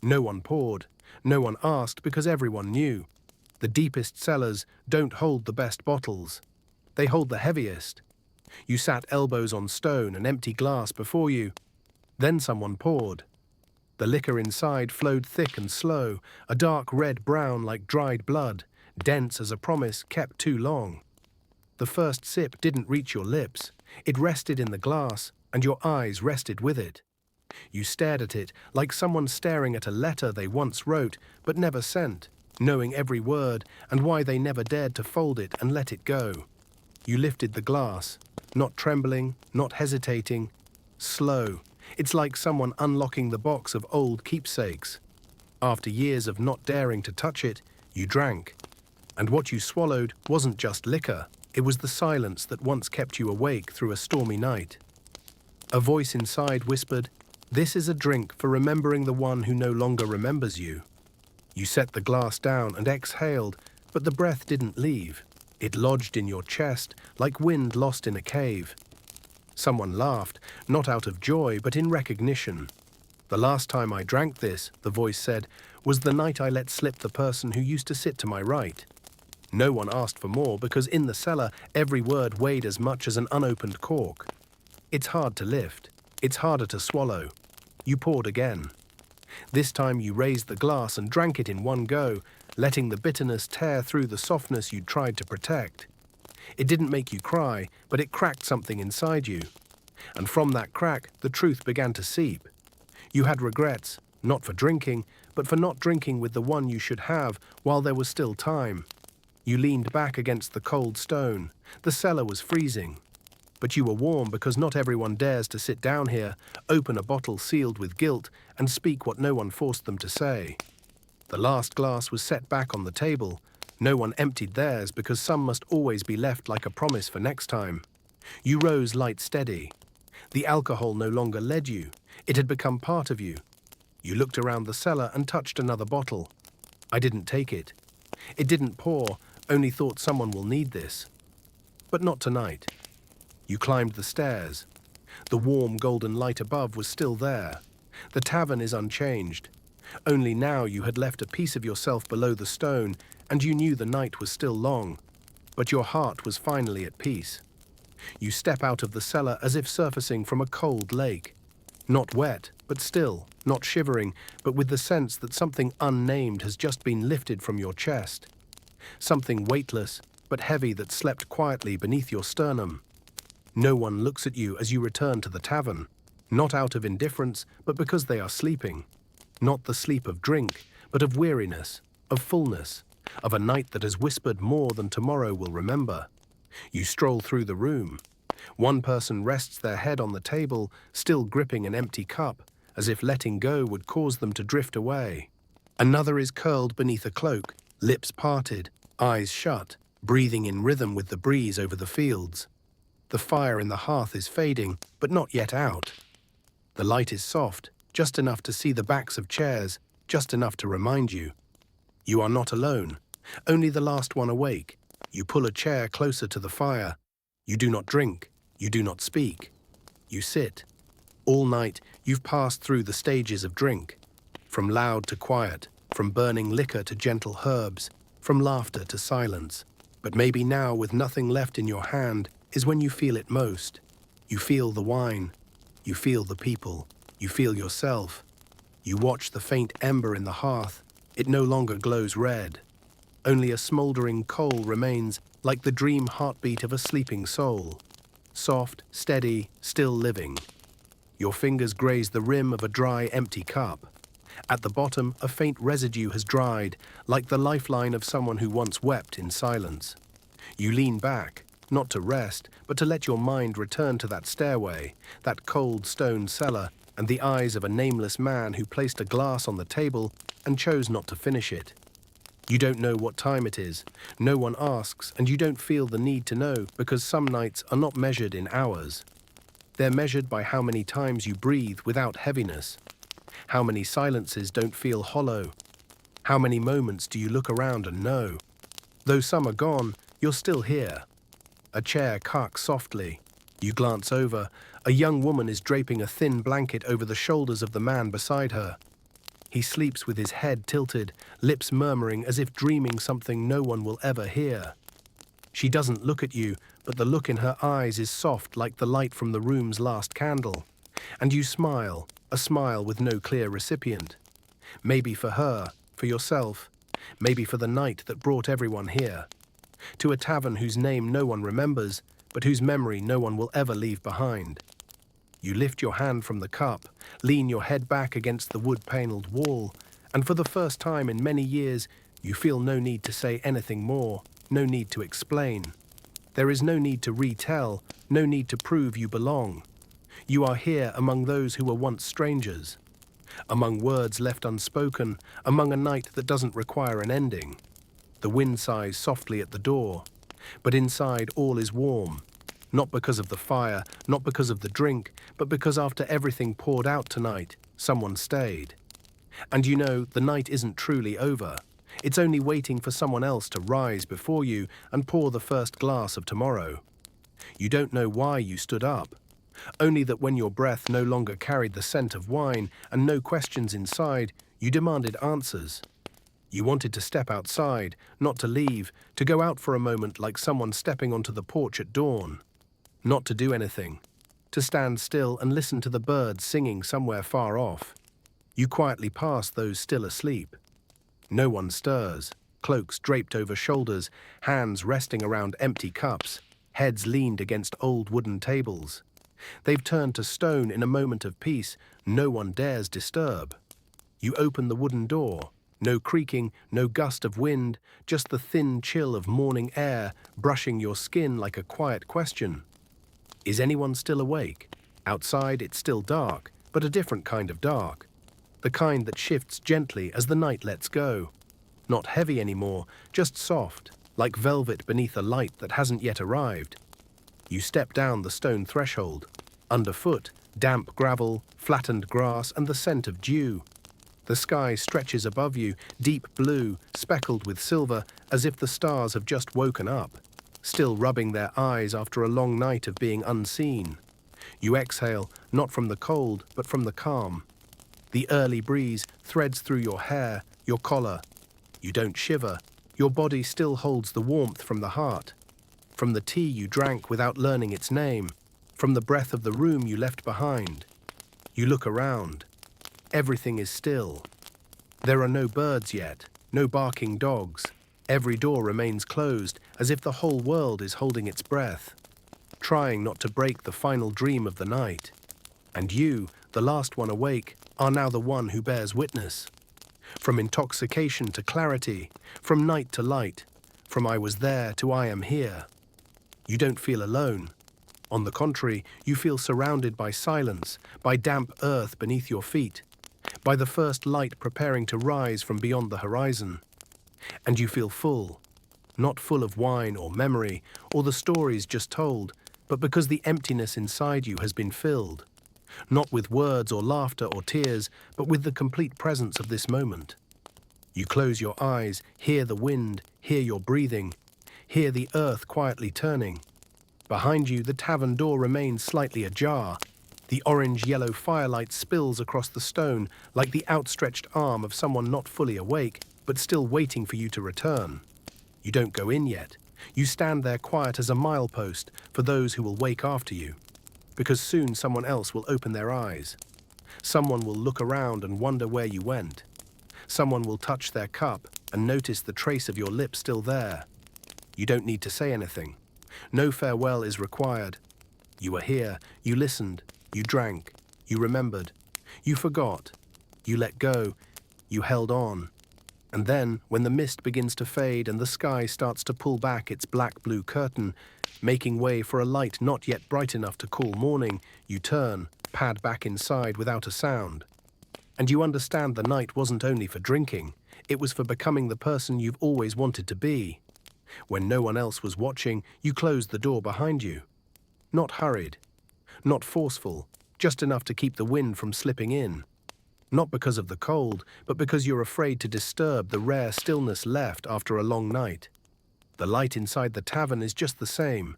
S1: No one poured, no one asked because everyone knew. The deepest cellars don't hold the best bottles. They hold the heaviest. You sat elbows on stone, an empty glass before you. Then someone poured. The liquor inside flowed thick and slow, a dark red-brown like dried blood, dense as a promise kept too long. The first sip didn't reach your lips. It rested in the glass, and your eyes rested with it. You stared at it like someone staring at a letter they once wrote but never sent, knowing every word and why they never dared to fold it and let it go. You lifted the glass, not trembling, not hesitating, slow. It's like someone unlocking the box of old keepsakes. After years of not daring to touch it, you drank. And what you swallowed wasn't just liquor. It was the silence that once kept you awake through a stormy night. A voice inside whispered, "This is a drink for remembering the one who no longer remembers you." You set the glass down and exhaled, but the breath didn't leave. It lodged in your chest like wind lost in a cave. Someone laughed, not out of joy, but in recognition. "The last time I drank this," the voice said, "was the night I let slip the person who used to sit to my right." No one asked for more because in the cellar, every word weighed as much as an unopened cork. It's hard to lift. It's harder to swallow. You poured again. This time you raised the glass and drank it in one go, letting the bitterness tear through the softness you'd tried to protect. It didn't make you cry, but it cracked something inside you. And from that crack, the truth began to seep. You had regrets, not for drinking, but for not drinking with the one you should have while there was still time. You leaned back against the cold stone. The cellar was freezing. But you were warm because not everyone dares to sit down here, open a bottle sealed with guilt, and speak what no one forced them to say. The last glass was set back on the table. No one emptied theirs because some must always be left like a promise for next time. You rose light steady. The alcohol no longer led you. It had become part of you. You looked around the cellar and touched another bottle. I didn't take it. It didn't pour, only thought someone will need this. But not tonight. You climbed the stairs. The warm golden light above was still there. The tavern is unchanged. Only now you had left a piece of yourself below the stone, and you knew the night was still long. But your heart was finally at peace. You step out of the cellar as if surfacing from a cold lake. Not wet, but still, not shivering, but with the sense that something unnamed has just been lifted from your chest. Something weightless, but heavy that slept quietly beneath your sternum. No one looks at you as you return to the tavern, not out of indifference, but because they are sleeping. Not the sleep of drink, but of weariness, of fullness, of a night that has whispered more than tomorrow will remember. You stroll through the room. One person rests their head on the table, still gripping an empty cup, as if letting go would cause them to drift away. Another is curled beneath a cloak, lips parted, eyes shut, breathing in rhythm with the breeze over the fields. The fire in the hearth is fading, but not yet out. The light is soft, just enough to see the backs of chairs, just enough to remind you. You are not alone, only the last one awake. You pull a chair closer to the fire. You do not drink, you do not speak. You sit. All night, you've passed through the stages of drink, from loud to quiet, from burning liquor to gentle herbs, from laughter to silence. But maybe now, with nothing left in your hand, is when you feel it most. You feel the wine. You feel the people. You feel yourself. You watch the faint ember in the hearth. It no longer glows red. Only a smouldering coal remains, like the dream heartbeat of a sleeping soul. Soft, steady, still living. Your fingers graze the rim of a dry, empty cup. At the bottom, a faint residue has dried, like the lifeline of someone who once wept in silence. You lean back, not to rest, but to let your mind return to that stairway, that cold stone cellar, and the eyes of a nameless man who placed a glass on the table and chose not to finish it. You don't know what time it is, no one asks, and you don't feel the need to know, because some nights are not measured in hours. They're measured by how many times you breathe without heaviness. How many silences don't feel hollow? How many moments do you look around and know? Though some are gone, you're still here. A chair carks softly. You glance over. A young woman is draping a thin blanket over the shoulders of the man beside her. He sleeps with his head tilted, lips murmuring as if dreaming something no one will ever hear. She doesn't look at you, but the look in her eyes is soft like the light from the room's last candle. And you smile, a smile with no clear recipient. Maybe for her, for yourself, maybe for the night that brought everyone here. To a tavern whose name no one remembers, but whose memory no one will ever leave behind. You lift your hand from the cup, lean your head back against the wood-paneled wall, and for the first time in many years, you feel no need to say anything more, no need to explain. There is no need to retell, no need to prove you belong. You are here among those who were once strangers, among words left unspoken, among a night that doesn't require an ending. The wind sighs softly at the door, but inside all is warm, not because of the fire, not because of the drink, but because after everything poured out tonight, someone stayed. And you know, the night isn't truly over. It's only waiting for someone else to rise before you and pour the first glass of tomorrow. You don't know why you stood up, only that when your breath no longer carried the scent of wine and no questions inside, you demanded answers. You wanted to step outside, not to leave, to go out for a moment like someone stepping onto the porch at dawn. Not to do anything, to stand still and listen to the birds singing somewhere far off. You quietly pass those still asleep. No one stirs, cloaks draped over shoulders, hands resting around empty cups, heads leaned against old wooden tables. They've turned to stone in a moment of peace no one dares disturb. You open the wooden door. No creaking, no gust of wind, just the thin chill of morning air brushing your skin like a quiet question. Is anyone still awake? Outside it's still dark, but a different kind of dark. The kind that shifts gently as the night lets go. Not heavy anymore, just soft, like velvet beneath a light that hasn't yet arrived. You step down the stone threshold. Underfoot, damp gravel, flattened grass, and the scent of dew. The sky stretches above you, deep blue, speckled with silver, as if the stars have just woken up. still rubbing their eyes after a long night of being unseen. You exhale, not from the cold, but from the calm. The early breeze threads through your hair, your collar. You don't shiver. Your body still holds the warmth from the heart. From the tea you drank without learning its name. From the breath of the room you left behind. You look around. Everything is still. There are no birds yet, no barking dogs. Every door remains closed, as if the whole world is holding its breath, trying not to break the final dream of the night. And you, the last one awake, are now the one who bears witness. From intoxication to clarity, from night to light, from I was there to I am here. You don't feel alone. On the contrary, you feel surrounded by silence, by damp earth beneath your feet, by the first light preparing to rise from beyond the horizon. And you feel full, not full of wine or memory or the stories just told, but because the emptiness inside you has been filled, not with words or laughter or tears, but with the complete presence of this moment. You close your eyes, hear the wind, hear your breathing, hear the earth quietly turning. Behind you, the tavern door remains slightly ajar. The orange-yellow firelight spills across the stone like the outstretched arm of someone not fully awake, but still waiting for you to return. You don't go in yet. You stand there quiet as a milepost for those who will wake after you, because soon someone else will open their eyes. Someone will look around and wonder where you went. Someone will touch their cup and notice the trace of your lips still there. You don't need to say anything. No farewell is required. You were here, you listened, you drank, you remembered, you forgot, you let go, you held on. And then, when the mist begins to fade and the sky starts to pull back its black-blue curtain, making way for a light not yet bright enough to call morning, you turn, pad back inside without a sound. And you understand the night wasn't only for drinking, it was for becoming the person you've always wanted to be. When no one else was watching, you closed the door behind you. Not hurried, not forceful, just enough to keep the wind from slipping in. Not because of the cold, but because you're afraid to disturb the rare stillness left after a long night. The light inside the tavern is just the same.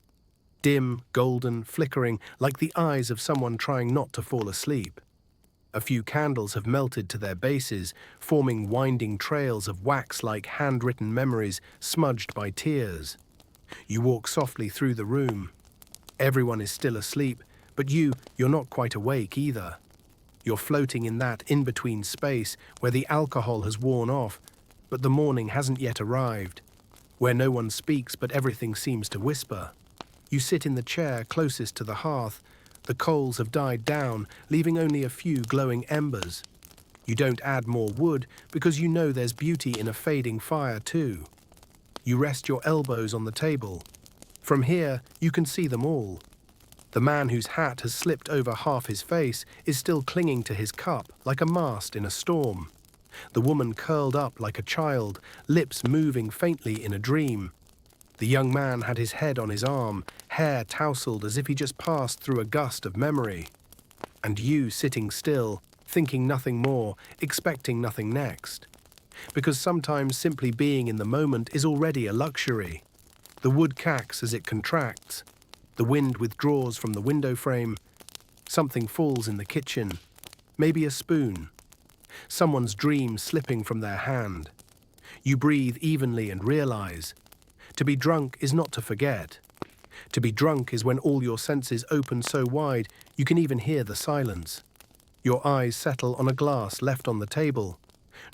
S1: Dim, golden, flickering, like the eyes of someone trying not to fall asleep. A few candles have melted to their bases, forming winding trails of wax-like handwritten memories smudged by tears. You walk softly through the room. Everyone is still asleep, but you're not quite awake either. You're floating in that in-between space where the alcohol has worn off, but the morning hasn't yet arrived, where no one speaks but everything seems to whisper. You sit in the chair closest to the hearth. The coals have died down, leaving only a few glowing embers. You don't add more wood because you know there's beauty in a fading fire too. You rest your elbows on the table. From here, you can see them all. The man whose hat has slipped over half his face is still clinging to his cup like a mast in a storm. The woman curled up like a child, lips moving faintly in a dream. The young man had his head on his arm, hair tousled as if he just passed through a gust of memory. And you sitting still, thinking nothing more, expecting nothing next. Because sometimes simply being in the moment is already a luxury. The wood cracks as it contracts. The wind withdraws from the window frame. Something falls in the kitchen. Maybe a spoon. Someone's dream slipping from their hand. You breathe evenly and realize. To be drunk is not to forget. To be drunk is when all your senses open so wide you can even hear the silence. Your eyes settle on a glass left on the table.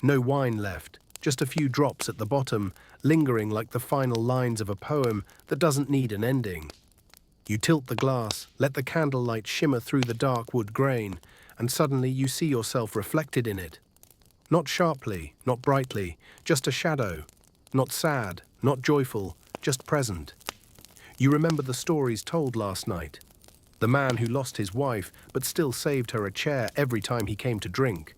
S1: No wine left, just a few drops at the bottom, lingering like the final lines of a poem that doesn't need an ending. You tilt the glass, let the candlelight shimmer through the dark wood grain, and suddenly you see yourself reflected in it. Not sharply, not brightly, just a shadow. Not sad, not joyful, just present. You remember the stories told last night. The man who lost his wife but still saved her a chair every time he came to drink.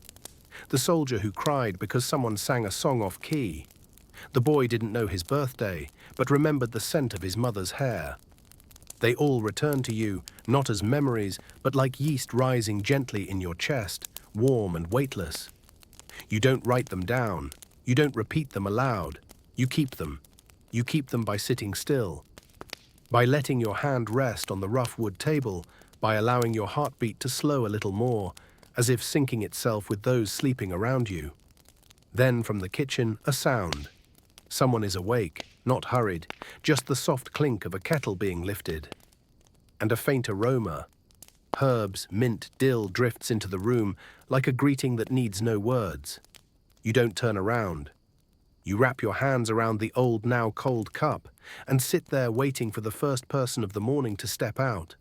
S1: The soldier who cried because someone sang a song off key. The boy didn't know his birthday, but remembered the scent of his mother's hair. They all return to you, not as memories, but like yeast rising gently in your chest, warm and weightless. You don't write them down. You don't repeat them aloud. You keep them. You keep them by sitting still. By letting your hand rest on the rough wood table, by allowing your heartbeat to slow a little more, as if syncing itself with those sleeping around you. Then from the kitchen, a sound. Someone is awake, not hurried, just the soft clink of a kettle being lifted. And a faint aroma. Herbs, mint, dill drifts into the room like a greeting that needs no words. You don't turn around. You wrap your hands around the old, now cold cup and sit there waiting for the first person of the morning to step out.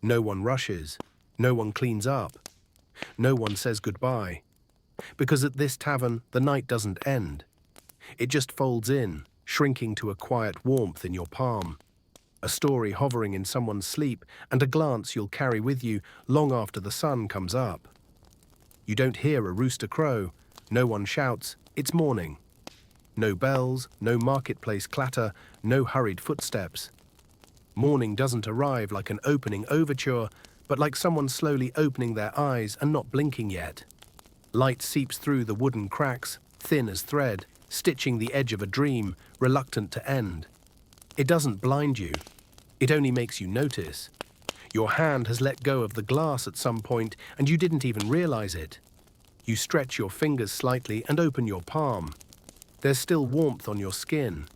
S1: No one rushes. No one cleans up. No one says goodbye. Because at this tavern, the night doesn't end. It just folds in, shrinking to a quiet warmth in your palm. A story hovering in someone's sleep and a glance you'll carry with you long after the sun comes up. You don't hear a rooster crow. No one shouts, "It's morning." No bells, no marketplace clatter, no hurried footsteps. Morning doesn't arrive like an opening overture, but like someone slowly opening their eyes and not blinking yet. Light seeps through the wooden cracks, thin as thread, stitching the edge of a dream, reluctant to end. It doesn't blind you. It only makes you notice. Your hand has let go of the glass at some point, and you didn't even realize it. You stretch your fingers slightly and open your palm. There's still warmth on your skin.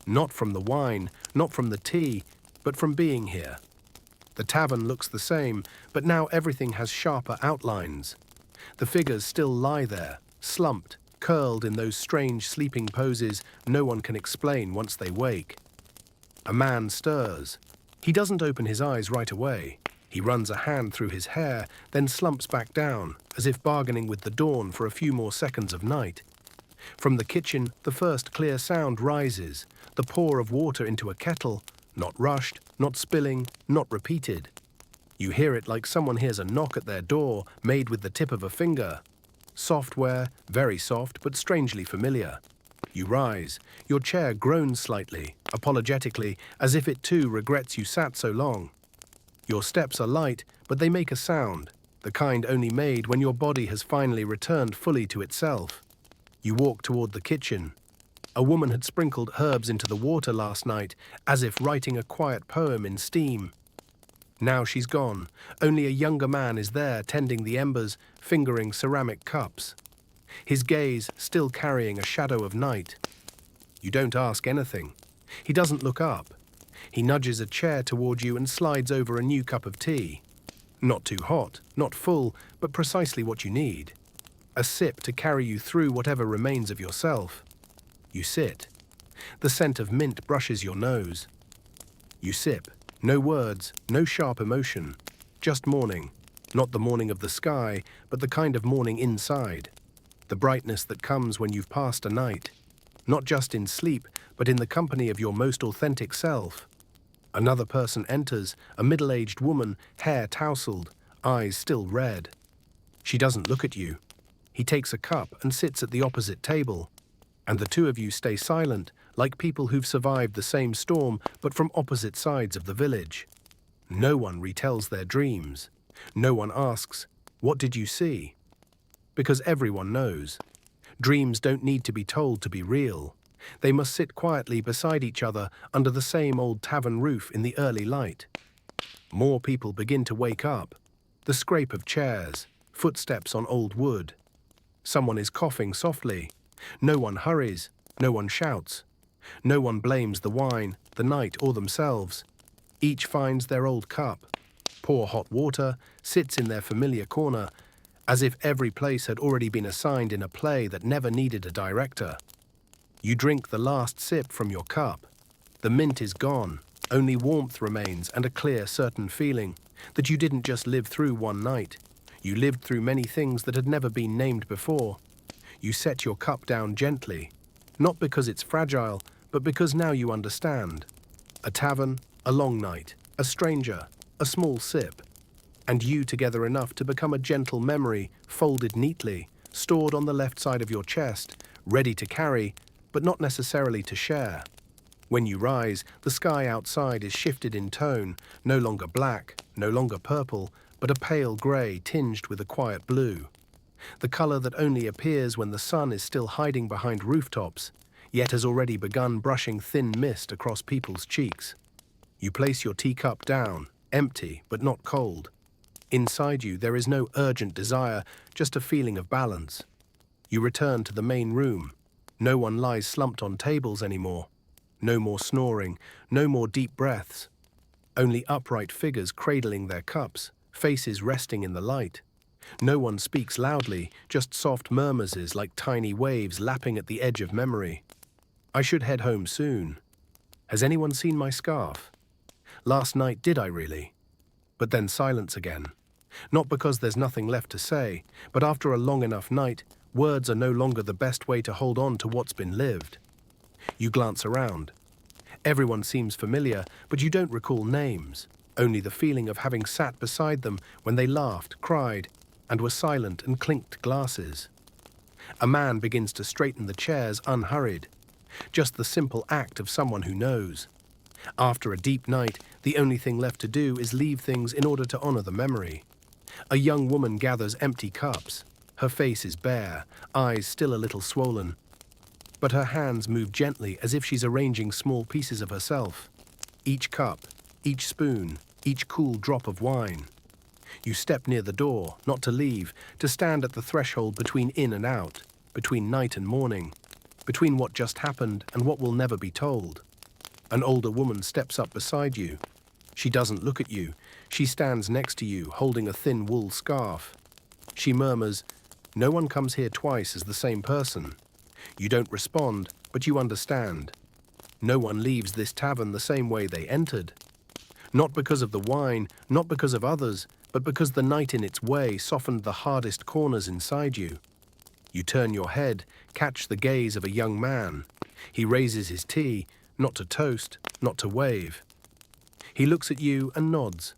S1: Not from the wine, not from the tea, but from being here. The tavern looks the same, but now everything has sharper outlines. The figures still lie there, slumped, curled in those strange sleeping poses no one can explain once they wake. A man stirs. He doesn't open his eyes right away. He runs a hand through his hair, then slumps back down, as if bargaining with the dawn for a few more seconds of night. From the kitchen, the first clear sound rises, the pour of water into a kettle, not rushed, not spilling, not repeated. You hear it like someone hears a knock at their door, made with the tip of a finger. Software, very soft, but strangely familiar. You rise. Your chair groans slightly, apologetically, as if it too regrets you sat so long. Your steps are light, but they make a sound, the kind only made when your body has finally returned fully to itself. You walk toward the kitchen. A woman had sprinkled herbs into the water last night, as if writing a quiet poem in steam. Now she's gone. Only a younger man is there, tending the embers, fingering ceramic cups. His gaze still carrying a shadow of night. You don't ask anything. He doesn't look up. He nudges a chair toward you and slides over a new cup of tea. Not too hot, not full, but precisely what you need. A sip to carry you through whatever remains of yourself. You sit. The scent of mint brushes your nose. You sip. No words, no sharp emotion. Just morning. Not the morning of the sky, but the kind of morning inside. The brightness that comes when you've passed a night. Not just in sleep, but in the company of your most authentic self. Another person enters, a middle-aged woman, hair tousled, eyes still red. She doesn't look at you. He takes a cup and sits at the opposite table. And the two of you stay silent, like people who've survived the same storm, but from opposite sides of the village. No one retells their dreams. No one asks, "What did you see?" Because everyone knows. Dreams don't need to be told to be real. They must sit quietly beside each other under the same old tavern roof in the early light. More people begin to wake up. The scrape of chairs, footsteps on old wood. Someone is coughing softly. No one hurries. No one shouts. No one blames the wine, the night, or themselves. Each finds their old cup, pour hot water, sits in their familiar corner, as if every place had already been assigned in a play that never needed a director. You drink the last sip from your cup. The mint is gone. Only warmth remains and a clear, certain feeling that you didn't just live through one night. You lived through many things that had never been named before. You set your cup down gently, not because it's fragile, but because now you understand. A tavern, a long night, a stranger, a small sip, and you together enough to become a gentle memory, folded neatly, stored on the left side of your chest, ready to carry, but not necessarily to share. When you rise, the sky outside is shifted in tone, no longer black, no longer purple, but a pale grey tinged with a quiet blue. The colour that only appears when the sun is still hiding behind rooftops, yet has already begun brushing thin mist across people's cheeks. You place your teacup down, empty but not cold. Inside you there is no urgent desire, just a feeling of balance. You return to the main room. No one lies slumped on tables anymore. No more snoring, no more deep breaths. Only upright figures cradling their cups, faces resting in the light. No one speaks loudly, just soft murmurs like tiny waves lapping at the edge of memory. I should head home soon. Has anyone seen my scarf? Last night, did I really? But then silence again. Not because there's nothing left to say, but after a long enough night, words are no longer the best way to hold on to what's been lived. You glance around. Everyone seems familiar, but you don't recall names, only the feeling of having sat beside them when they laughed, cried, and were silent and clinked glasses. A man begins to straighten the chairs unhurried, just the simple act of someone who knows. After a deep night, the only thing left to do is leave things in order to honor the memory. A young woman gathers empty cups. Her face is bare, eyes still a little swollen. But her hands move gently as if she's arranging small pieces of herself. Each cup, each spoon, each cool drop of wine. You step near the door, not to leave, to stand at the threshold between in and out, between night and morning, between what just happened and what will never be told. An older woman steps up beside you. She doesn't look at you. She stands next to you, holding a thin wool scarf. She murmurs, "No one comes here twice as the same person." You don't respond, but you understand. No one leaves this tavern the same way they entered. Not because of the wine, not because of others, but because the night in its way softened the hardest corners inside you. You turn your head, catch the gaze of a young man. He raises his tea, not to toast, not to wave. He looks at you and nods.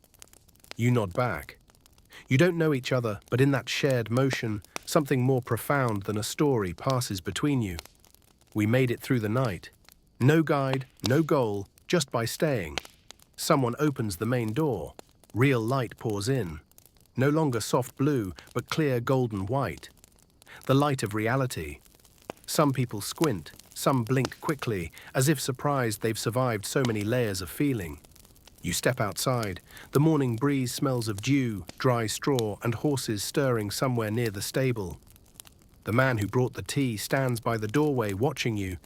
S1: You nod back. You don't know each other, but in that shared motion, something more profound than a story passes between you. We made it through the night. No guide, no goal, just by staying. Someone opens the main door. Real light pours in. No longer soft blue, but clear golden white. The light of reality. Some people squint, some blink quickly, as if surprised they've survived so many layers of feeling. You step outside. The morning breeze smells of dew, dry straw, and horses stirring somewhere near the stable. The man who brought the tea stands by the doorway watching you.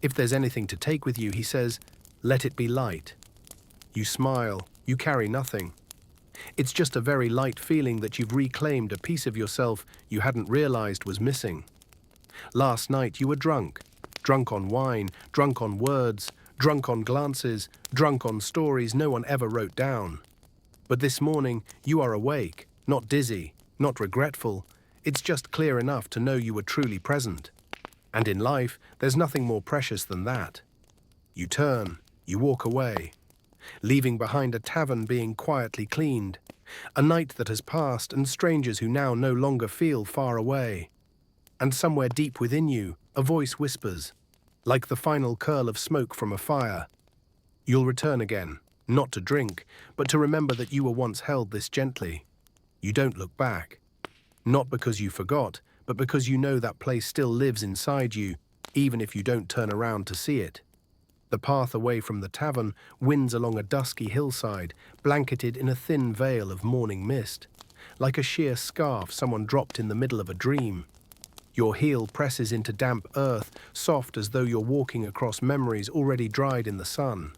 S1: If there's anything to take with you, he says, "Let it be light." You smile. You carry nothing. It's just a very light feeling that you've reclaimed a piece of yourself you hadn't realized was missing. Last night you were drunk. Drunk on wine, drunk on words, drunk on glances, drunk on stories no one ever wrote down. But this morning, you are awake, not dizzy, not regretful. It's just clear enough to know you were truly present. And in life, there's nothing more precious than that. You turn, you walk away, leaving behind a tavern being quietly cleaned, a night that has passed and strangers who now no longer feel far away. And somewhere deep within you, a voice whispers, like the final curl of smoke from a fire, "You'll return again, not to drink, but to remember that you were once held this gently." You don't look back. Not because you forgot, but because you know that place still lives inside you, even if you don't turn around to see it. The path away from the tavern winds along a dusky hillside, blanketed in a thin veil of morning mist, like a sheer scarf someone dropped in the middle of a dream. Your heel presses into damp earth, soft as though you're walking across memories already dried in the sun.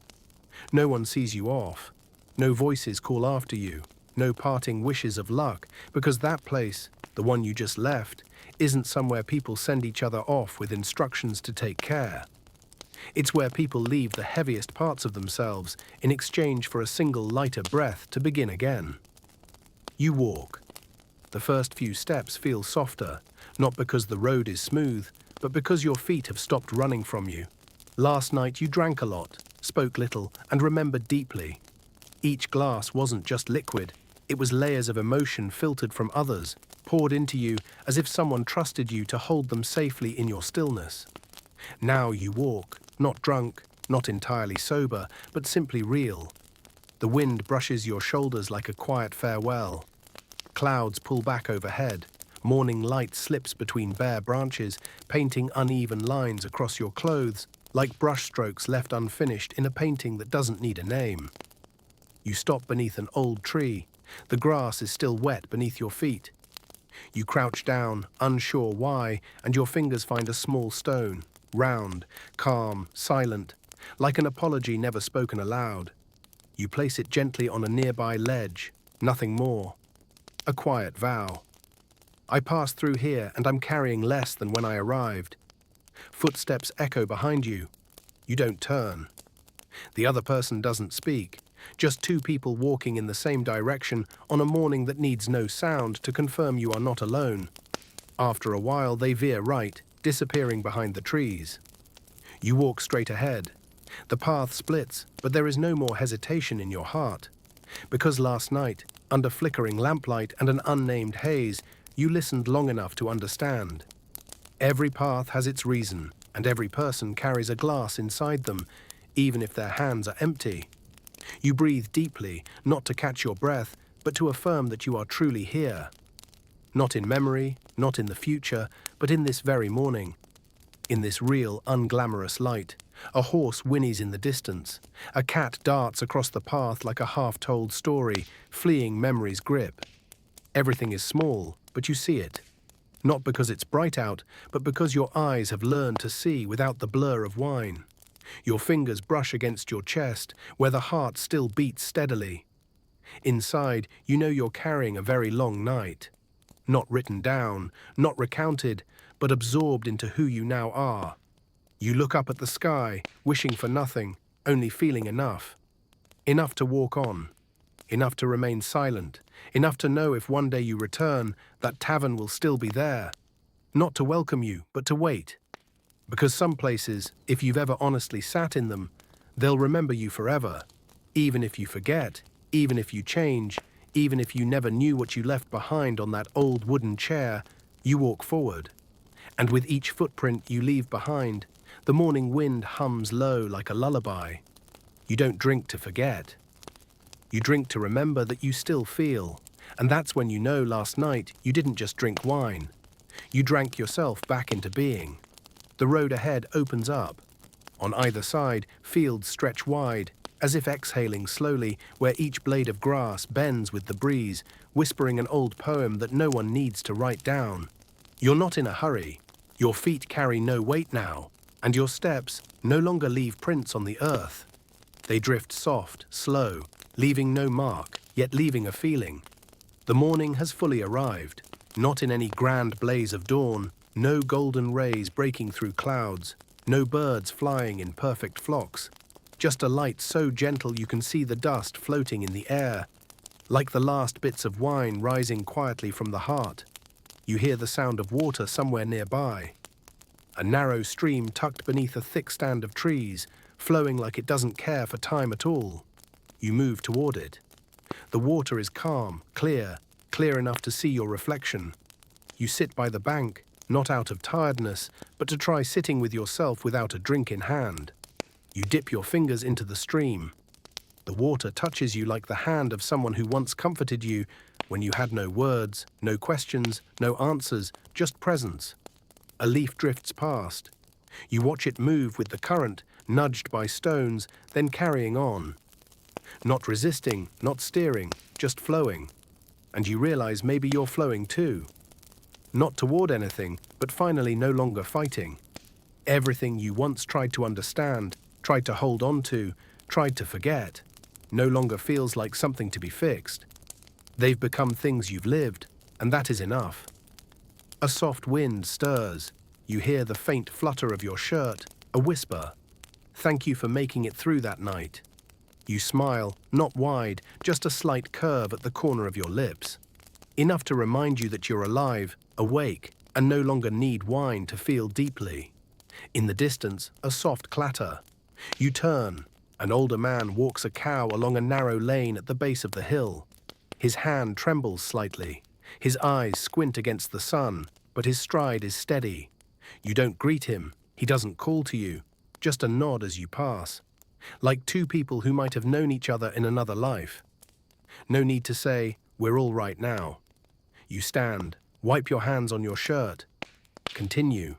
S1: No one sees you off. No voices call after you. No parting wishes of luck, because that place, the one you just left, isn't somewhere people send each other off with instructions to take care. It's where people leave the heaviest parts of themselves in exchange for a single lighter breath to begin again. You walk. The first few steps feel softer, not because the road is smooth, but because your feet have stopped running from you. Last night you drank a lot, spoke little, and remembered deeply. Each glass wasn't just liquid, it was layers of emotion filtered from others, poured into you as if someone trusted you to hold them safely in your stillness. Now you walk, not drunk, not entirely sober, but simply real. The wind brushes your shoulders like a quiet farewell. Clouds pull back overhead. Morning light slips between bare branches, painting uneven lines across your clothes, like brushstrokes left unfinished in a painting that doesn't need a name. You stop beneath an old tree. The grass is still wet beneath your feet. You crouch down, unsure why, and your fingers find a small stone, round, calm, silent, like an apology never spoken aloud. You place it gently on a nearby ledge, nothing more. A quiet vow. I passed through here and I'm carrying less than when I arrived. Footsteps echo behind you. You don't turn. The other person doesn't speak. Just two people walking in the same direction on a morning that needs no sound to confirm you are not alone. After a while, they veer right, disappearing behind the trees. You walk straight ahead. The path splits, but there is no more hesitation in your heart. Because last night, under flickering lamplight and an unnamed haze, you listened long enough to understand. Every path has its reason, and every person carries a glass inside them, even if their hands are empty. You breathe deeply, not to catch your breath, but to affirm that you are truly here. Not in memory, not in the future, but in this very morning. In this real, unglamorous light, a horse whinnies in the distance. A cat darts across the path like a half-told story, fleeing memory's grip. Everything is small, but you see it. Not because it's bright out, but because your eyes have learned to see without the blur of wine. Your fingers brush against your chest, where the heart still beats steadily. Inside, you know you're carrying a very long night. Not written down, not recounted, but absorbed into who you now are. You look up at the sky, wishing for nothing, only feeling enough. Enough to walk on. Enough to remain silent. Enough to know if one day you return, that tavern will still be there. Not to welcome you, but to wait. Because some places, if you've ever honestly sat in them, they'll remember you forever. Even if you forget, even if you change, even if you never knew what you left behind on that old wooden chair, you walk forward. And with each footprint you leave behind, the morning wind hums low like a lullaby. You don't drink to forget. You drink to remember that you still feel. And that's when you know last night you didn't just drink wine. You drank yourself back into being. The road ahead opens up. On either side, fields stretch wide, as if exhaling slowly, where each blade of grass bends with the breeze, whispering an old poem that no one needs to write down. You're not in a hurry. Your feet carry no weight now, and your steps no longer leave prints on the earth. They drift soft, slow, leaving no mark, yet leaving a feeling. The morning has fully arrived, not in any grand blaze of dawn, no golden rays breaking through clouds, no birds flying in perfect flocks, just a light so gentle you can see the dust floating in the air, like the last bits of wine rising quietly from the heart. You hear the sound of water somewhere nearby. A narrow stream tucked beneath a thick stand of trees, flowing like it doesn't care for time at all. You move toward it. The water is calm, clear enough to see your reflection. You sit by the bank, not out of tiredness, but to try sitting with yourself without a drink in hand. You dip your fingers into the stream. The water touches you like the hand of someone who once comforted you when you had no words, no questions, no answers, just presence. A leaf drifts past. You watch it move with the current, nudged by stones, then carrying on. Not resisting, not steering, just flowing. And you realize maybe you're flowing too. Not toward anything, but finally no longer fighting. Everything you once tried to understand, tried to hold on to, tried to forget, no longer feels like something to be fixed. They've become things you've lived, and that is enough. A soft wind stirs. You hear the faint flutter of your shirt, a whisper. Thank you for making it through that night. You smile, not wide, just a slight curve at the corner of your lips. Enough to remind you that you're alive, awake, and no longer need wine to feel deeply. In the distance, a soft clatter. You turn. An older man walks a cow along a narrow lane at the base of the hill. His hand trembles slightly. His eyes squint against the sun, but his stride is steady. You don't greet him. He doesn't call to you. Just a nod as you pass. Like two people who might have known each other in another life. No need to say, "We're all right now." You stand, wipe your hands on your shirt. Continue.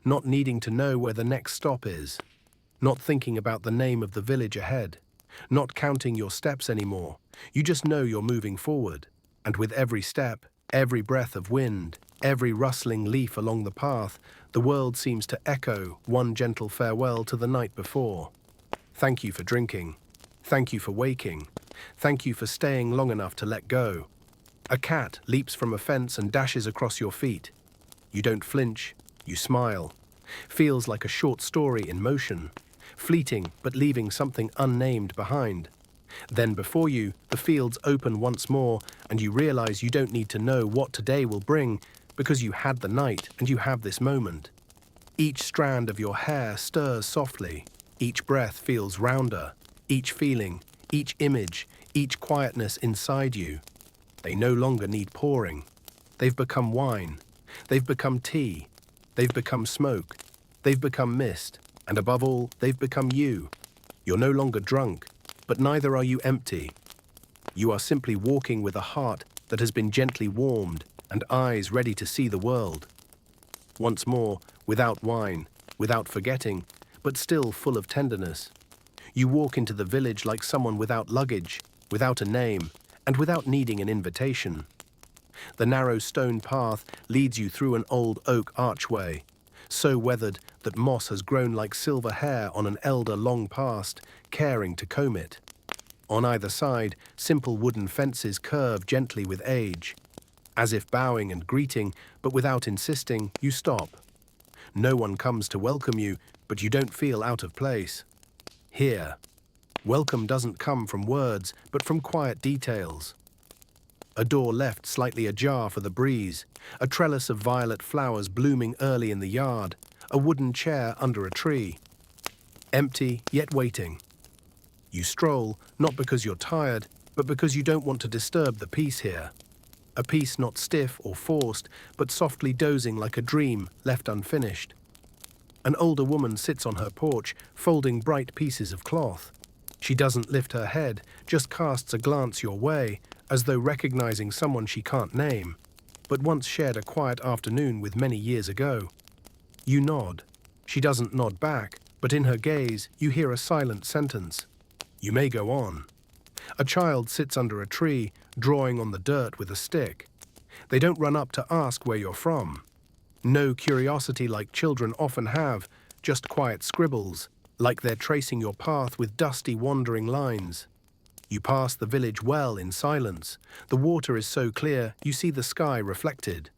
S1: Not needing to know where the next stop is. not thinking about the name of the village ahead, not counting your steps anymore. You just know you're moving forward. And with every step, every breath of wind, every rustling leaf along the path, the world seems to echo one gentle farewell to the night before. Thank you for drinking. Thank you for waking. Thank you for staying long enough to let go. A cat leaps from a fence and dashes across your feet. You don't flinch, you smile. Feels like a short story in motion, fleeting but leaving something unnamed behind. Then before you, the fields open once more, and you realize you don't need to know what today will bring, because you had the night and you have this moment. Each strand of your hair stirs softly. Each breath feels rounder. Each feeling, each image, each quietness inside you. They no longer need pouring. They've become wine. They've become tea. They've become smoke. They've become mist. And above all, they've become you. You're no longer drunk, but neither are you empty. You are simply walking with a heart that has been gently warmed and eyes ready to see the world. Once more, without wine, without forgetting, but still full of tenderness. You walk into the village like someone without luggage, without a name, and without needing an invitation. The narrow stone path leads you through an old oak archway, so weathered that moss has grown like silver hair on an elder long past, caring to comb it. On either side, simple wooden fences curve gently with age. As if bowing and greeting, but without insisting, you stop. No one comes to welcome you, but you don't feel out of place. Here, welcome doesn't come from words, but from quiet details. A door left slightly ajar for the breeze, a trellis of violet flowers blooming early in the yard, a wooden chair under a tree. Empty, yet waiting. You stroll, not because you're tired, but because you don't want to disturb the peace here. A peace not stiff or forced, but softly dozing like a dream left unfinished. An older woman sits on her porch, folding bright pieces of cloth. She doesn't lift her head, just casts a glance your way, as though recognizing someone she can't name, but once shared a quiet afternoon with many years ago. You nod. She doesn't nod back, but in her gaze, you hear a silent sentence. You may go on. A child sits under a tree, drawing on the dirt with a stick. They don't run up to ask where you're from. No curiosity like children often have, just quiet scribbles, like they're tracing your path with dusty wandering lines. You pass the village well in silence. The water is so clear, you see the sky reflected.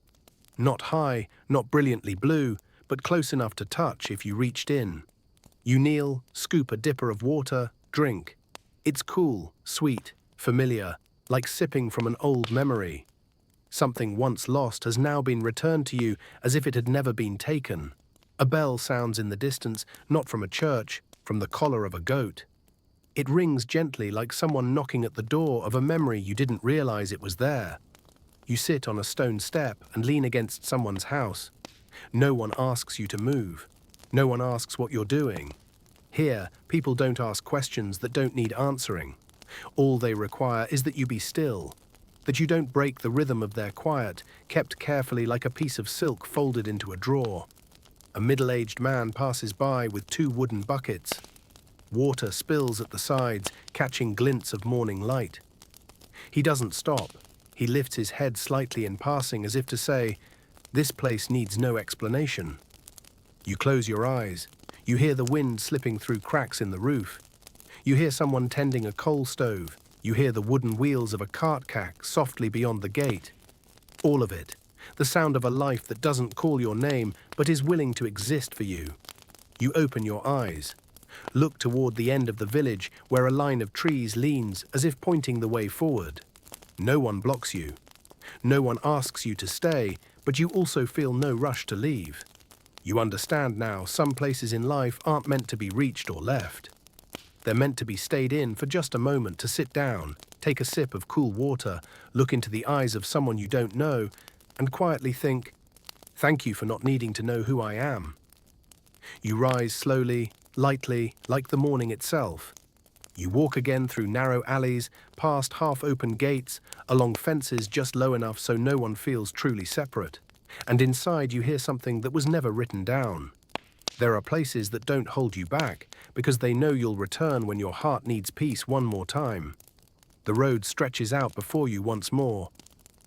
S1: Not high, not brilliantly blue, but close enough to touch if you reached in. You kneel, scoop a dipper of water, drink. It's cool, sweet, familiar, like sipping from an old memory. Something once lost has now been returned to you as if it had never been taken. A bell sounds in the distance, not from a church, from the collar of a goat. It rings gently like someone knocking at the door of a memory you didn't realize it was there. You sit on a stone step and lean against someone's house. No one asks you to move. No one asks what you're doing. Here, people don't ask questions that don't need answering. All they require is that you be still, that you don't break the rhythm of their quiet, kept carefully like a piece of silk folded into a drawer. A middle-aged man passes by with 2 wooden buckets. Water spills at the sides, catching glints of morning light. He doesn't stop. He lifts his head slightly in passing as if to say, "This place needs no explanation." You close your eyes. You hear the wind slipping through cracks in the roof. You hear someone tending a coal stove. You hear the wooden wheels of a cart cack softly beyond the gate. All of it. The sound of a life that doesn't call your name, but is willing to exist for you. You open your eyes. Look toward the end of the village where a line of trees leans as if pointing the way forward. No one blocks you. No one asks you to stay, but you also feel no rush to leave. You understand now some places in life aren't meant to be reached or left. They're meant to be stayed in for just a moment to sit down, take a sip of cool water, look into the eyes of someone you don't know, and quietly think, "Thank you for not needing to know who I am." You rise slowly, lightly, like the morning itself. You walk again through narrow alleys, past half-open gates, along fences just low enough so no one feels truly separate. And inside you hear something that was never written down. There are places that don't hold you back because they know you'll return when your heart needs peace one more time. The road stretches out before you once more.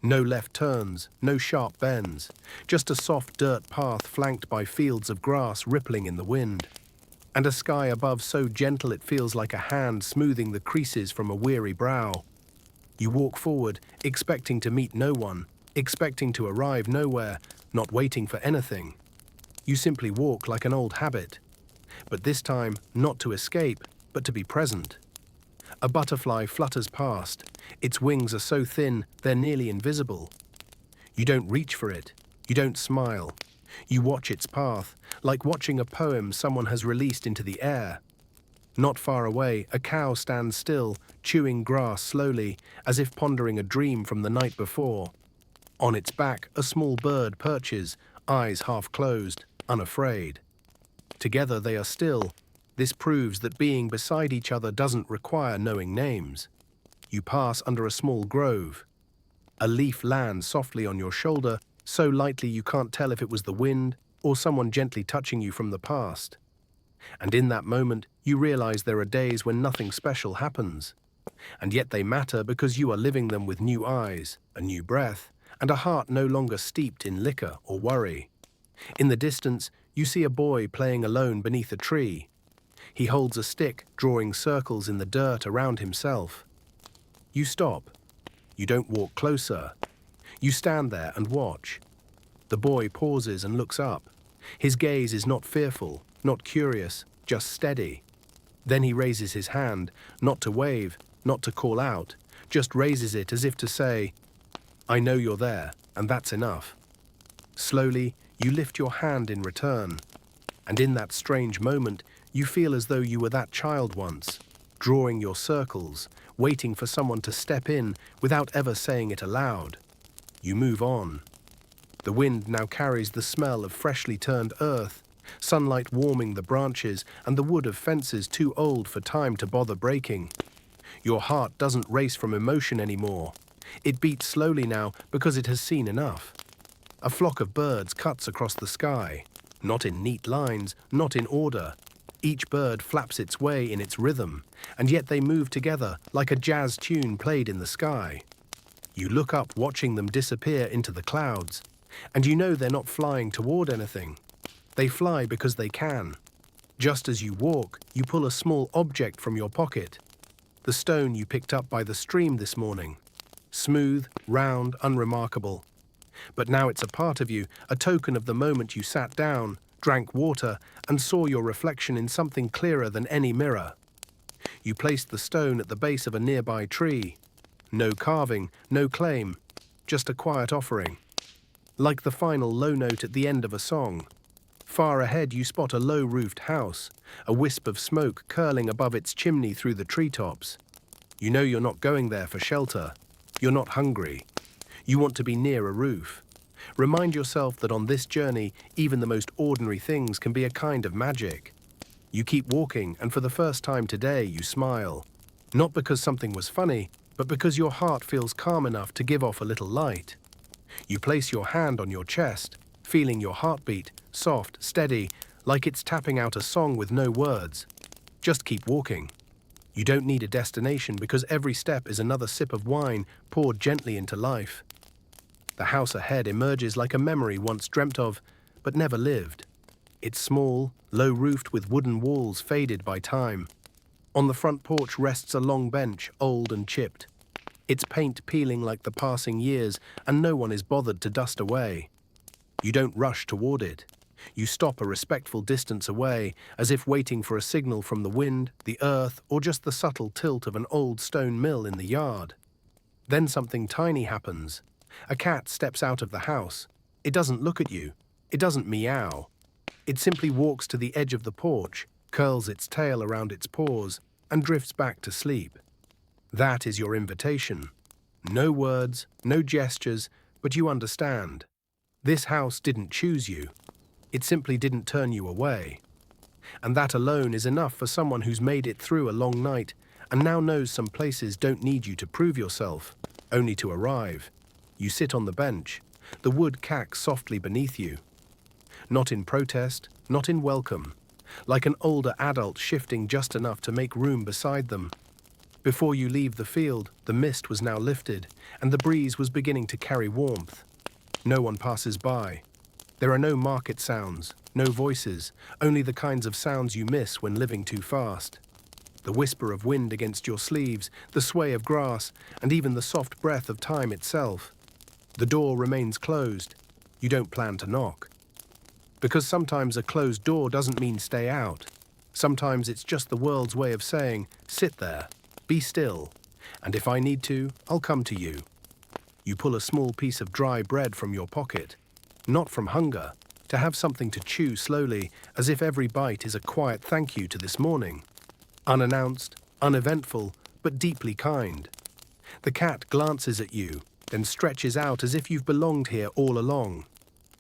S1: No left turns, no sharp bends, just a soft dirt path flanked by fields of grass rippling in the wind. And a sky above so gentle it feels like a hand smoothing the creases from a weary brow. You walk forward, expecting to meet no one, expecting to arrive nowhere, not waiting for anything. You simply walk like an old habit. But this time, not to escape, but to be present. A butterfly flutters past. Its wings are so thin, they're nearly invisible. You don't reach for it. You don't smile. You watch its path, like watching a poem someone has released into the air. Not far away, a cow stands still, chewing grass slowly, as if pondering a dream from the night before. On its back, a small bird perches, eyes half closed, unafraid. Together they are still. This proves that being beside each other doesn't require knowing names. You pass under a small grove. A leaf lands softly on your shoulder, so lightly you can't tell if it was the wind or someone gently touching you from the past. And in that moment, you realize there are days when nothing special happens. And yet they matter because you are living them with new eyes, a new breath, and a heart no longer steeped in liquor or worry. In the distance, you see a boy playing alone beneath a tree. He holds a stick, drawing circles in the dirt around himself. You stop. You don't walk closer. You stand there and watch. The boy pauses and looks up. His gaze is not fearful, not curious, just steady. Then he raises his hand, not to wave, not to call out, just raises it as if to say, "I know you're there, and that's enough." Slowly, you lift your hand in return. And in that strange moment, you feel as though you were that child once, drawing your circles, waiting for someone to step in without ever saying it aloud. You move on. The wind now carries the smell of freshly turned earth, sunlight warming the branches and the wood of fences too old for time to bother breaking. Your heart doesn't race from emotion anymore. It beats slowly now because it has seen enough. A flock of birds cuts across the sky, not in neat lines, not in order. Each bird flaps its way in its rhythm, and yet they move together like a jazz tune played in the sky. You look up watching them disappear into the clouds, and you know they're not flying toward anything. They fly because they can. Just as you walk, you pull a small object from your pocket. The stone you picked up by the stream this morning. Smooth, round, unremarkable. But now it's a part of you, a token of the moment you sat down, drank water, and saw your reflection in something clearer than any mirror. You placed the stone at the base of a nearby tree. No carving, no claim, just a quiet offering. Like the final low note at the end of a song. Far ahead you spot a low-roofed house, a wisp of smoke curling above its chimney through the treetops. You know you're not going there for shelter. You're not hungry. You want to be near a roof. Remind yourself that on this journey, even the most ordinary things can be a kind of magic. You keep walking, and for the first time today, you smile. Not because something was funny, but because your heart feels calm enough to give off a little light. You place your hand on your chest, feeling your heartbeat, soft, steady, like it's tapping out a song with no words. Just keep walking. You don't need a destination because every step is another sip of wine poured gently into life. The house ahead emerges like a memory once dreamt of, but never lived. It's small, low-roofed with wooden walls faded by time. On the front porch rests a long bench, old and chipped. Its paint peeling like the passing years, and no one is bothered to dust away. You don't rush toward it. You stop a respectful distance away, as if waiting for a signal from the wind, the earth, or just the subtle tilt of an old stone mill in the yard. Then something tiny happens. A cat steps out of the house. It doesn't look at you. It doesn't meow. It simply walks to the edge of the porch, curls its tail around its paws, and drifts back to sleep. That is your invitation. No words, no gestures, but you understand. This house didn't choose you. It simply didn't turn you away. And that alone is enough for someone who's made it through a long night and now knows some places don't need you to prove yourself, only to arrive. You sit on the bench. The wood cacks softly beneath you. Not in protest, not in welcome. Like an older adult shifting just enough to make room beside them. Before you leave the field, the mist was now lifted, and the breeze was beginning to carry warmth. No one passes by. There are no market sounds, no voices, only the kinds of sounds you miss when living too fast. The whisper of wind against your sleeves, the sway of grass, and even the soft breath of time itself. The door remains closed. You don't plan to knock. Because sometimes a closed door doesn't mean stay out. Sometimes it's just the world's way of saying, sit there, be still, and if I need to, I'll come to you. You pull a small piece of dry bread from your pocket, not from hunger, to have something to chew slowly, as if every bite is a quiet thank you to this morning. Unannounced, uneventful, but deeply kind. The cat glances at you, then stretches out as if you've belonged here all along.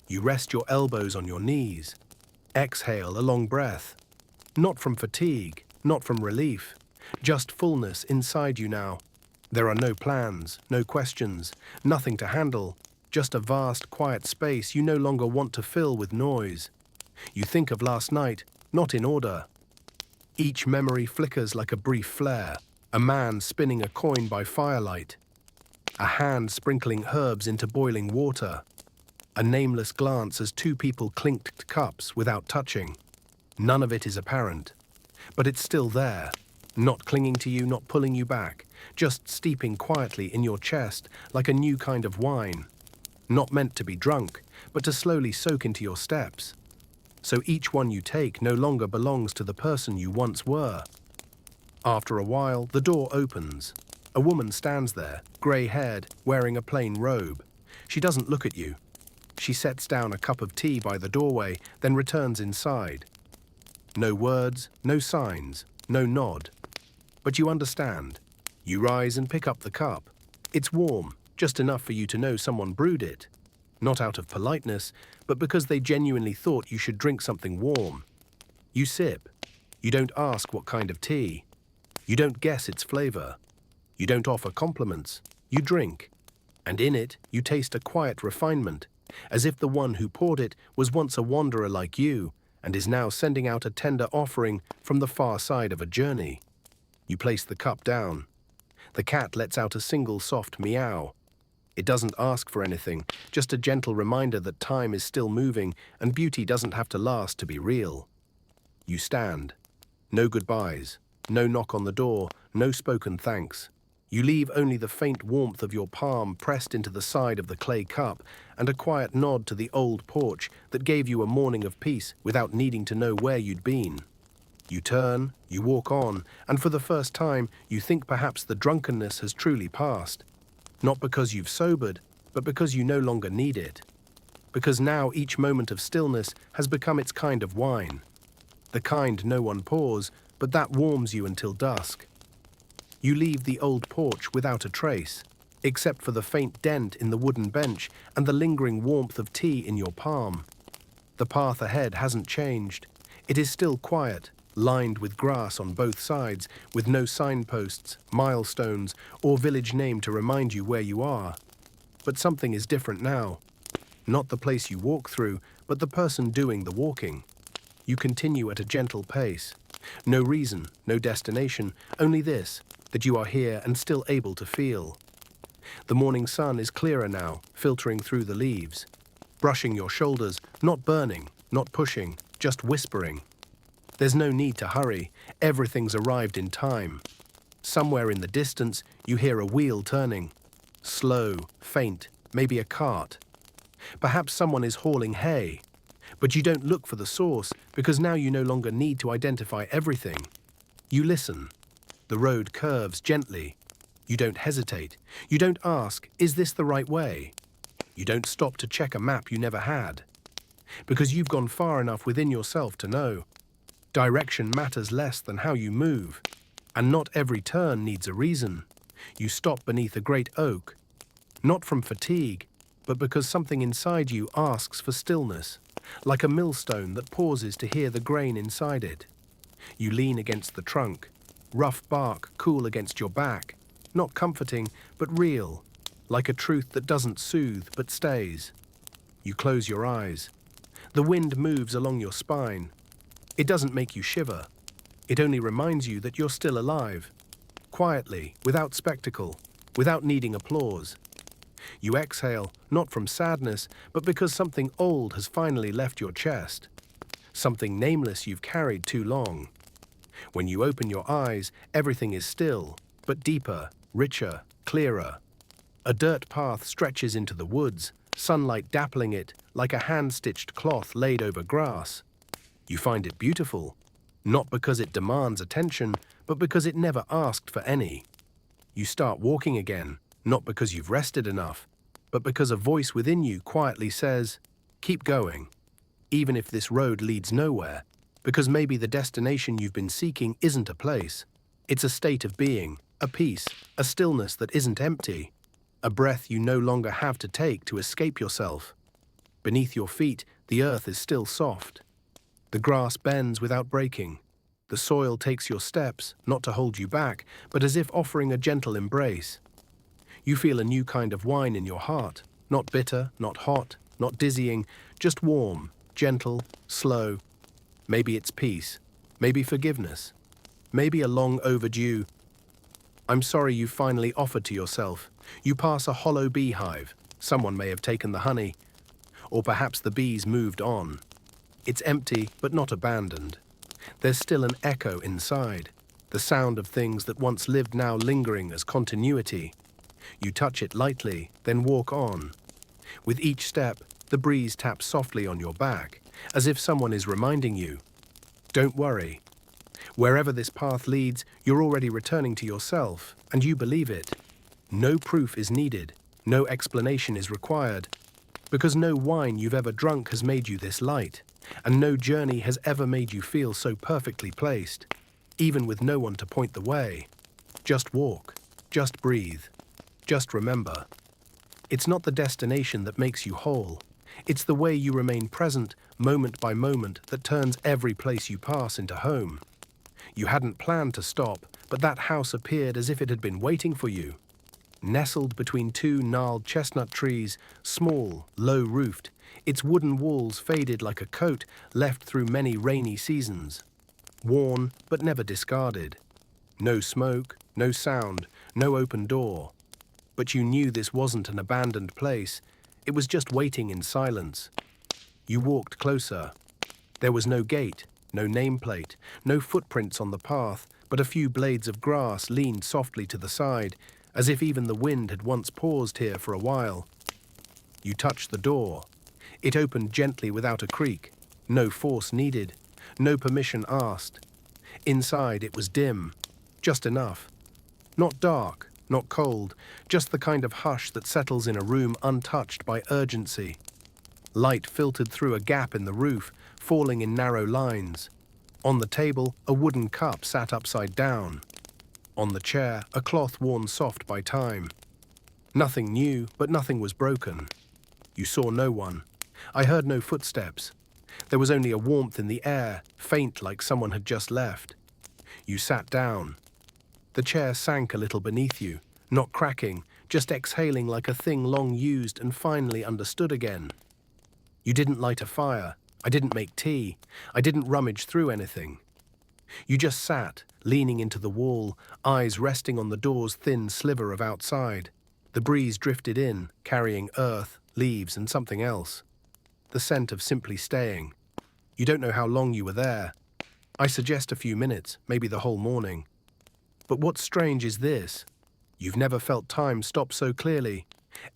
S1: You rest your elbows on your knees. Exhale a long breath. Not from fatigue, not from relief, just fullness inside you now. There are no plans, no questions, nothing to handle, just a vast, quiet space you no longer want to fill with noise. You think of last night, not in order. Each memory flickers like a brief flare, a man spinning a coin by firelight, a hand sprinkling herbs into boiling water, a nameless glance as two people clinked cups without touching. None of it is apparent, but it's still there, not clinging to you, not pulling you back, just steeping quietly in your chest like a new kind of wine, not meant to be drunk, but to slowly soak into your steps. So each one you take no longer belongs to the person you once were. After a while, the door opens. A woman stands there, grey-haired, wearing a plain robe. She doesn't look at you. She sets down a cup of tea by the doorway, then returns inside. No words, no signs, no nod. But you understand. You rise and pick up the cup. It's warm, just enough for you to know someone brewed it. Not out of politeness, but because they genuinely thought you should drink something warm. You sip. You don't ask what kind of tea. You don't guess its flavor. You don't offer compliments. You drink. And in it, you taste a quiet refinement, as if the one who poured it was once a wanderer like you and is now sending out a tender offering from the far side of a journey. You place the cup down. The cat lets out a single soft meow. It doesn't ask for anything, just a gentle reminder that time is still moving and beauty doesn't have to last to be real. You stand. No goodbyes, no knock on the door, no spoken thanks. You leave only the faint warmth of your palm pressed into the side of the clay cup and a quiet nod to the old porch that gave you a morning of peace without needing to know where you'd been. You turn, you walk on, and for the first time you think perhaps the drunkenness has truly passed. Not because you've sobered, but because you no longer need it. Because now each moment of stillness has become its kind of wine. The kind no one pours, but that warms you until dusk. You leave the old porch without a trace, except for the faint dent in the wooden bench and the lingering warmth of tea in your palm. The path ahead hasn't changed. It is still quiet, lined with grass on both sides, with no signposts, milestones, or village name to remind you where you are. But something is different now. Not the place you walk through, but the person doing the walking. You continue at a gentle pace. No reason, no destination, only this, that you are here and still able to feel. The morning sun is clearer now, filtering through the leaves. Brushing your shoulders, not burning, not pushing, just whispering. There's no need to hurry, everything's arrived in time. Somewhere in the distance, you hear a wheel turning. Slow, faint, maybe a cart. Perhaps someone is hauling hay. But you don't look for the source, because now you no longer need to identify everything. You listen. The road curves gently. You don't hesitate. You don't ask, is this the right way? You don't stop to check a map you never had. Because you've gone far enough within yourself to know. Direction matters less than how you move. And not every turn needs a reason. You stop beneath a great oak. Not from fatigue, but because something inside you asks for stillness. Like a millstone that pauses to hear the grain inside it. You lean against the trunk. Rough bark cool against your back. Not comforting, but real. Like a truth that doesn't soothe, but stays. You close your eyes. The wind moves along your spine. It doesn't make you shiver. It only reminds you that you're still alive. Quietly, without spectacle, without needing applause. You exhale, not from sadness, but because something old has finally left your chest. Something nameless you've carried too long. When you open your eyes, everything is still, but deeper, richer, clearer. A dirt path stretches into the woods, sunlight dappling it like a hand-stitched cloth laid over grass. You find it beautiful, not because it demands attention, but because it never asked for any. You start walking again, not because you've rested enough, but because a voice within you quietly says, "Keep going," even if this road leads nowhere, because maybe the destination you've been seeking isn't a place. It's a state of being, a peace, a stillness that isn't empty, a breath you no longer have to take to escape yourself. Beneath your feet, the earth is still soft. The grass bends without breaking. The soil takes your steps, not to hold you back, but as if offering a gentle embrace. You feel a new kind of wine in your heart, not bitter, not hot, not dizzying, just warm, gentle, slow. Maybe it's peace, maybe forgiveness, maybe a long overdue "I'm sorry" you finally offered to yourself. You pass a hollow beehive. Someone may have taken the honey. Or perhaps the bees moved on. It's empty, but not abandoned. There's still an echo inside, the sound of things that once lived now lingering as continuity. You touch it lightly, then walk on. With each step, the breeze taps softly on your back, as if someone is reminding you, "Don't worry." Wherever this path leads, you're already returning to yourself, and you believe it. No proof is needed, no explanation is required, because no wine you've ever drunk has made you this light, and no journey has ever made you feel so perfectly placed, even with no one to point the way. Just walk, just breathe, just remember. It's not the destination that makes you whole. It's the way you remain present, moment by moment, that turns every place you pass into home. You hadn't planned to stop, but that house appeared as if it had been waiting for you. Nestled between two gnarled chestnut trees, small, low-roofed, its wooden walls faded like a coat left through many rainy seasons. Worn, but never discarded. No smoke, no sound, no open door. But you knew this wasn't an abandoned place. It was just waiting in silence. You walked closer. There was no gate, no nameplate, no footprints on the path, but a few blades of grass leaned softly to the side, as if even the wind had once paused here for a while. You touched the door. It opened gently without a creak. No force needed, no permission asked. Inside it was dim, just enough. Not dark, not cold, just the kind of hush that settles in a room untouched by urgency. Light filtered through a gap in the roof, falling in narrow lines. On the table, a wooden cup sat upside down. On the chair, a cloth worn soft by time. Nothing new, but nothing was broken. You saw no one. I heard no footsteps. There was only a warmth in the air, faint like someone had just left. You sat down. The chair sank a little beneath you, not cracking, just exhaling like a thing long used and finally understood again. You didn't light a fire. I didn't make tea. I didn't rummage through anything. You just sat, leaning into the wall, eyes resting on the door's thin sliver of outside. The breeze drifted in, carrying earth, leaves, and something else. The scent of simply staying. You don't know how long you were there. I suggest a few minutes, maybe the whole morning. But what's strange is this. You've never felt time stop so clearly.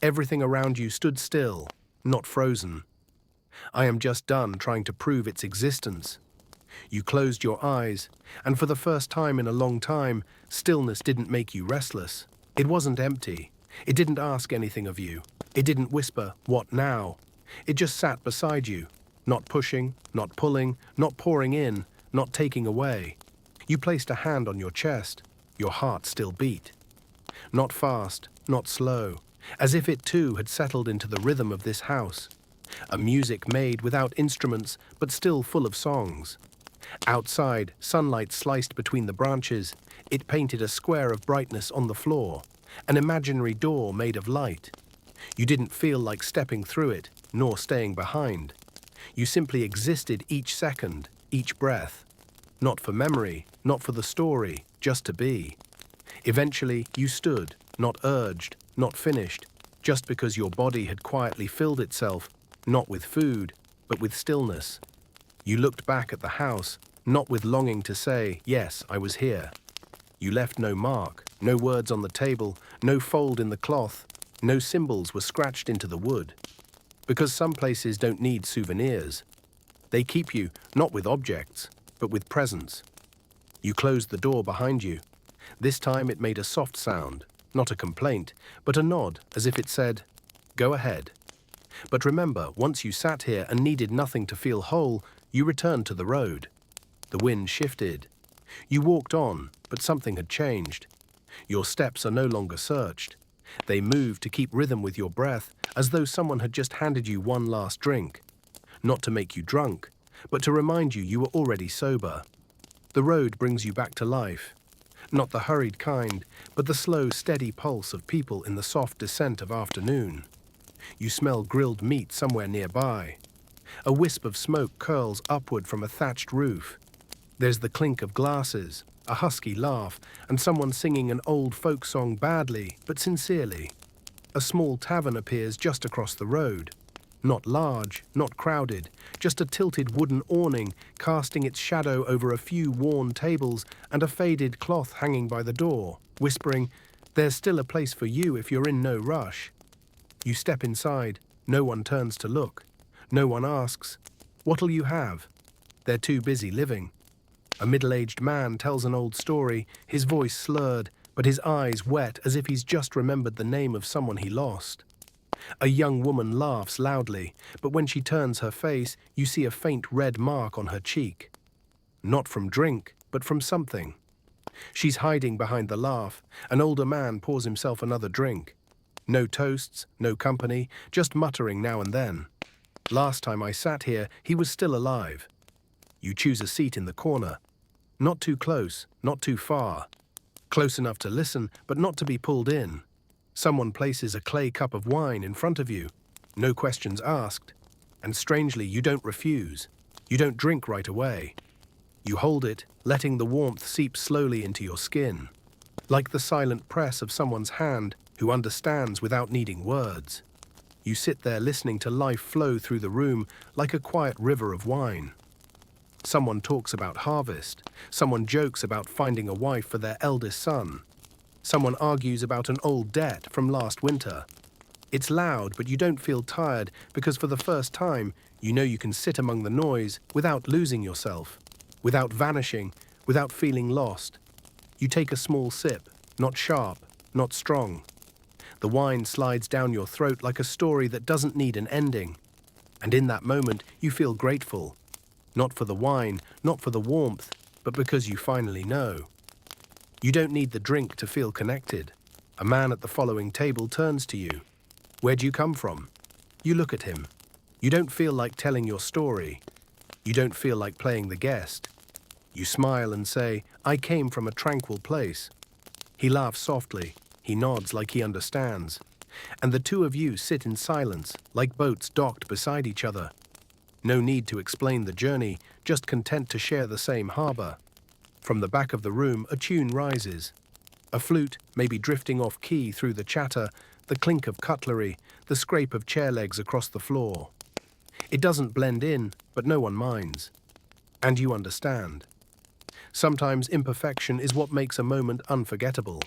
S1: Everything around you stood still, not frozen. I am just done trying to prove its existence. You closed your eyes, and for the first time in a long time, stillness didn't make you restless. It wasn't empty. It didn't ask anything of you. It didn't whisper, "What now?" It just sat beside you, not pushing, not pulling, not pouring in, not taking away. You placed a hand on your chest. Your heart still beat. Not fast, not slow, as if it too had settled into the rhythm of this house. A music made without instruments, but still full of songs. Outside, sunlight sliced between the branches. It painted a square of brightness on the floor, an imaginary door made of light. You didn't feel like stepping through it, nor staying behind. You simply existed each second, each breath. Not for memory, not for the story, just to be. Eventually, you stood, not urged, not finished, just because your body had quietly filled itself, not with food, but with stillness. You looked back at the house, not with longing to say, yes, I was here. You left no mark, no words on the table, no fold in the cloth, no symbols were scratched into the wood. Because some places don't need souvenirs. They keep you, not with objects, but with presence. You closed the door behind you. This time it made a soft sound, not a complaint, but a nod, as if it said, go ahead. But remember, once you sat here and needed nothing to feel whole, you returned to the road. The wind shifted. You walked on, but something had changed. Your steps are no longer searched. They moved to keep rhythm with your breath, as though someone had just handed you one last drink. Not to make you drunk, but to remind you were already sober. The road brings you back to life. Not the hurried kind, but the slow, steady pulse of people in the soft descent of afternoon. You smell grilled meat somewhere nearby. A wisp of smoke curls upward from a thatched roof. There's the clink of glasses, a husky laugh, and someone singing an old folk song badly, but sincerely. A small tavern appears just across the road. Not large, not crowded, just a tilted wooden awning casting its shadow over a few worn tables and a faded cloth hanging by the door, whispering, there's still a place for you if you're in no rush. You step inside, no one turns to look. No one asks, what'll you have? They're too busy living. A middle-aged man tells an old story, his voice slurred, but his eyes wet as if he's just remembered the name of someone he lost. A young woman laughs loudly, but when she turns her face, you see a faint red mark on her cheek. Not from drink, but from something. She's hiding behind the laugh. An older man pours himself another drink. No toasts, no company, just muttering now and then. Last time I sat here, he was still alive. You choose a seat in the corner. Not too close, not too far. Close enough to listen, but not to be pulled in. Someone places a clay cup of wine in front of you. No questions asked. And strangely, you don't refuse. You don't drink right away. You hold it, letting the warmth seep slowly into your skin. Like the silent press of someone's hand who understands without needing words. You sit there listening to life flow through the room like a quiet river of wine. Someone talks about harvest. Someone jokes about finding a wife for their eldest son. Someone argues about an old debt from last winter. It's loud, but you don't feel tired because for the first time, you know you can sit among the noise without losing yourself, without vanishing, without feeling lost. You take a small sip, not sharp, not strong. The wine slides down your throat like a story that doesn't need an ending. And in that moment, you feel grateful. Not for the wine, not for the warmth, but because you finally know. You don't need the drink to feel connected. A man at the following table turns to you. Where do you come from? You look at him. You don't feel like telling your story. You don't feel like playing the guest. You smile and say, I came from a tranquil place. He laughs softly. He nods like he understands. And the two of you sit in silence, like boats docked beside each other. No need to explain the journey, just content to share the same harbor. From the back of the room, a tune rises. A flute, maybe drifting off key through the chatter, the clink of cutlery, the scrape of chair legs across the floor. It doesn't blend in, but no one minds. And you understand. Sometimes imperfection is what makes a moment unforgettable.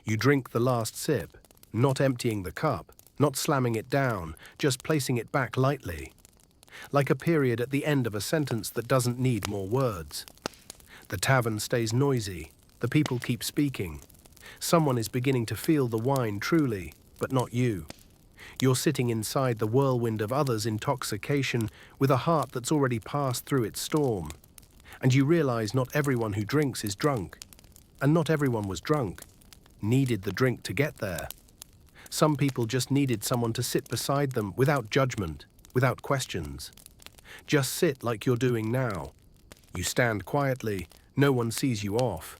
S1: You drink the last sip, not emptying the cup, not slamming it down, just placing it back lightly. Like a period at the end of a sentence that doesn't need more words. The tavern stays noisy. The people keep speaking. Someone is beginning to feel the wine truly, but not you. You're sitting inside the whirlwind of others' intoxication with a heart that's already passed through its storm. And you realize not everyone who drinks is drunk. And not everyone was drunk. Needed the drink to get there. Some people just needed someone to sit beside them without judgment, without questions. Just sit like you're doing now. You stand quietly, no one sees you off.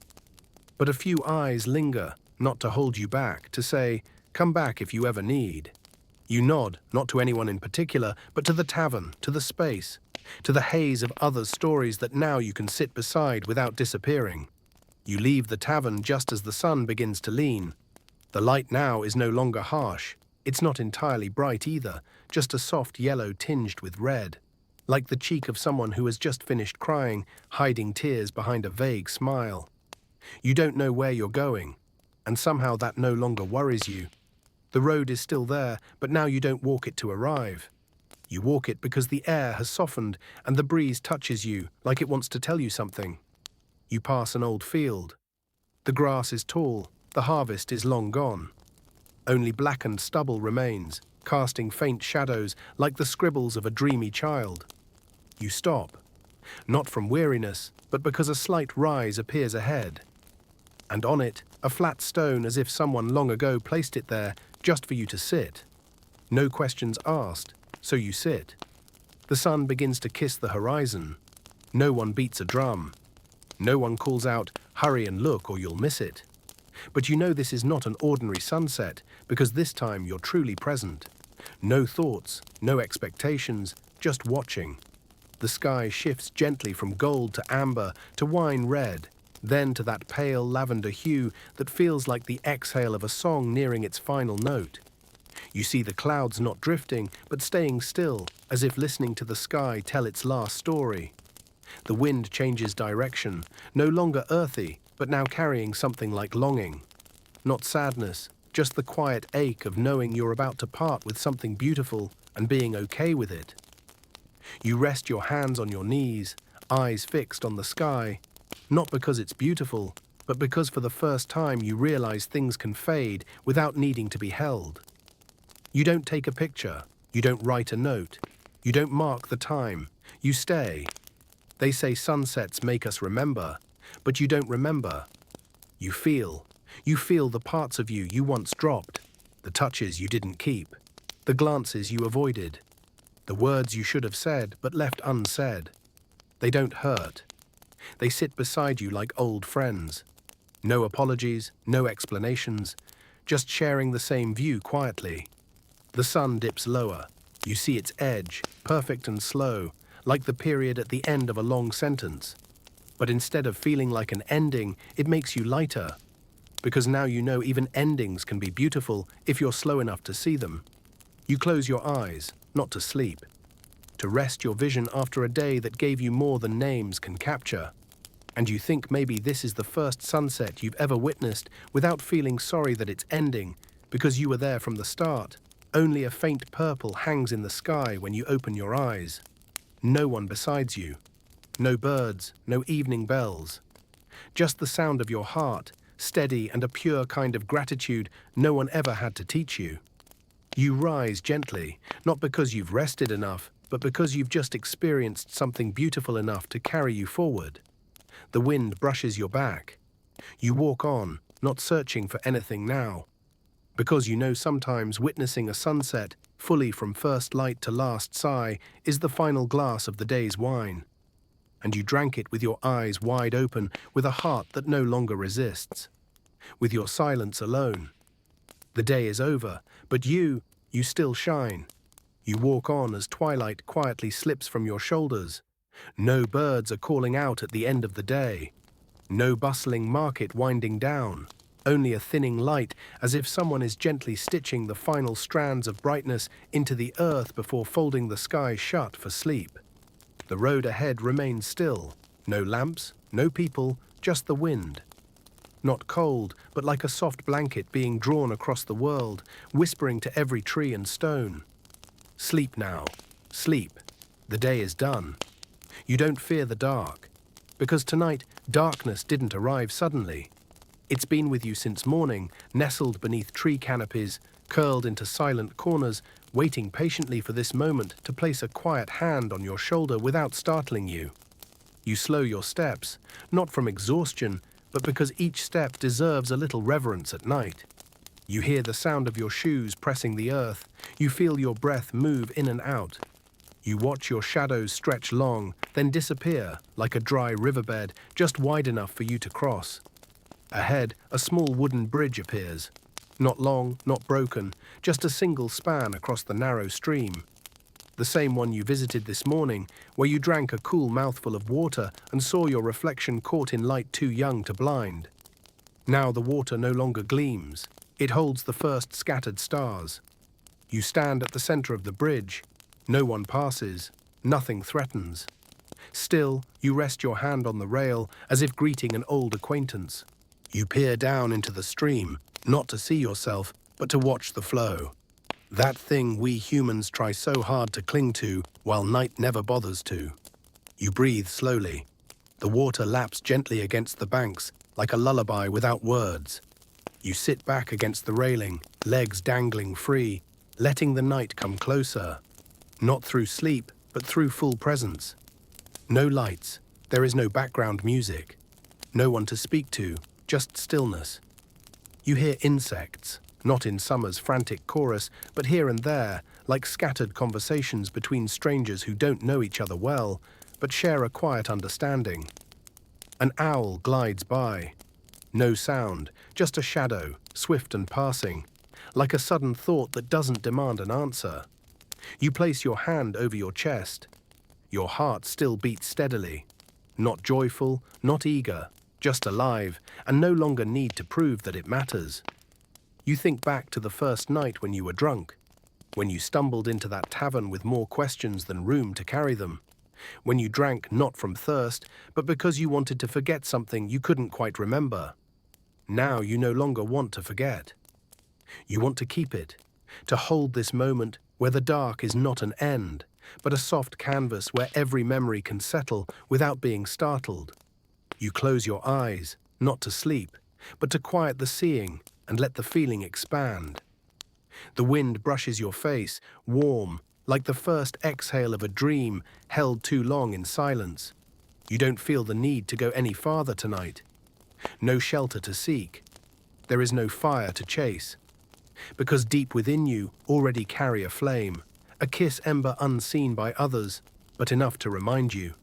S1: But a few eyes linger, not to hold you back, to say, come back if you ever need. You nod, not to anyone in particular, but to the tavern, to the space, to the haze of others' stories that now you can sit beside without disappearing. You leave the tavern just as the sun begins to lean. The light now is no longer harsh. It's not entirely bright either, just a soft yellow tinged with red, like the cheek of someone who has just finished crying, hiding tears behind a vague smile. You don't know where you're going, and somehow that no longer worries you. The road is still there, but now you don't walk it to arrive. You walk it because the air has softened and the breeze touches you like it wants to tell you something. You pass an old field. The grass is tall, the harvest is long gone. Only blackened stubble remains, casting faint shadows like the scribbles of a dreamy child. You stop, not from weariness, but because a slight rise appears ahead. And on it, a flat stone as if someone long ago placed it there just for you to sit. No questions asked, so you sit. The sun begins to kiss the horizon. No one beats a drum. No one calls out, "Hurry and look or you'll miss it." But you know this is not an ordinary sunset because this time you're truly present. No thoughts, no expectations, just watching. The sky shifts gently from gold to amber to wine red, then to that pale lavender hue that feels like the exhale of a song nearing its final note. You see the clouds not drifting, but staying still, as if listening to the sky tell its last story. The wind changes direction, no longer earthy, but now carrying something like longing. Not sadness, just the quiet ache of knowing you're about to part with something beautiful and being okay with it. You rest your hands on your knees, eyes fixed on the sky, not because it's beautiful, but because for the first time you realize things can fade without needing to be held. You don't take a picture, you don't write a note, you don't mark the time, you stay. They say sunsets make us remember, but you don't remember. You feel the parts of you once dropped, the touches you didn't keep, the glances you avoided, the words you should have said but left unsaid. They don't hurt. They sit beside you like old friends. No apologies, no explanations, just sharing the same view quietly. The sun dips lower. You see its edge, perfect and slow, like the period at the end of a long sentence. But instead of feeling like an ending, it makes you lighter. Because now you know even endings can be beautiful if you're slow enough to see them. You close your eyes, not to sleep, to rest your vision after a day that gave you more than names can capture. And you think maybe this is the first sunset you've ever witnessed without feeling sorry that it's ending, because you were there from the start. Only a faint purple hangs in the sky when you open your eyes. No one besides you. No birds, no evening bells. Just the sound of your heart, steady and a pure kind of gratitude no one ever had to teach you. You rise gently, not because you've rested enough, but because you've just experienced something beautiful enough to carry you forward. The wind brushes your back. You walk on, not searching for anything now. Because you know sometimes witnessing a sunset, fully from first light to last sigh, is the final glass of the day's wine. And you drank it with your eyes wide open, with a heart that no longer resists. With your silence alone. The day is over, but you still shine. You walk on as twilight quietly slips from your shoulders. No birds are calling out at the end of the day. No bustling market winding down. Only a thinning light, as if someone is gently stitching the final strands of brightness into the earth before folding the sky shut for sleep. The road ahead remains still. No lamps, no people, just the wind. Not cold, but like a soft blanket being drawn across the world, whispering to every tree and stone. Sleep now. Sleep. The day is done. You don't fear the dark, because tonight darkness didn't arrive suddenly. It's been with you since morning, nestled beneath tree canopies, curled into silent corners, waiting patiently for this moment to place a quiet hand on your shoulder without startling you. You slow your steps, not from exhaustion, but because each step deserves a little reverence at night. You hear the sound of your shoes pressing the earth. You feel your breath move in and out. You watch your shadows stretch long, then disappear like a dry riverbed just wide enough for you to cross. Ahead, a small wooden bridge appears. Not long, not broken, just a single span across the narrow stream. The same one you visited this morning, where you drank a cool mouthful of water and saw your reflection caught in light too young to blind. Now the water no longer gleams. It holds the first scattered stars. You stand at the center of the bridge. No one passes. Nothing threatens. Still, you rest your hand on the rail as if greeting an old acquaintance. You peer down into the stream, not to see yourself, but to watch the flow. That thing we humans try so hard to cling to, while night never bothers to. You breathe slowly. The water laps gently against the banks, like a lullaby without words. You sit back against the railing, legs dangling free, letting the night come closer. Not through sleep, but through full presence. No lights, there is no background music. No one to speak to, just stillness. You hear insects, not in summer's frantic chorus, but here and there, like scattered conversations between strangers who don't know each other well, but share a quiet understanding. An owl glides by. No sound, just a shadow, swift and passing, like a sudden thought that doesn't demand an answer. You place your hand over your chest. Your heart still beats steadily. Not joyful, not eager, just alive, and no longer need to prove that it matters. You think back to the first night when you were drunk, when you stumbled into that tavern with more questions than room to carry them, when you drank not from thirst, but because you wanted to forget something you couldn't quite remember. Now you no longer want to forget. You want to keep it, to hold this moment where the dark is not an end, but a soft canvas where every memory can settle without being startled. You close your eyes, not to sleep, but to quiet the seeing and let the feeling expand. The wind brushes your face, warm, like the first exhale of a dream held too long in silence. You don't feel the need to go any farther tonight. No shelter to seek. There is no fire to chase. Because deep within you already carry a flame, a kiss ember unseen by others, but enough to remind you.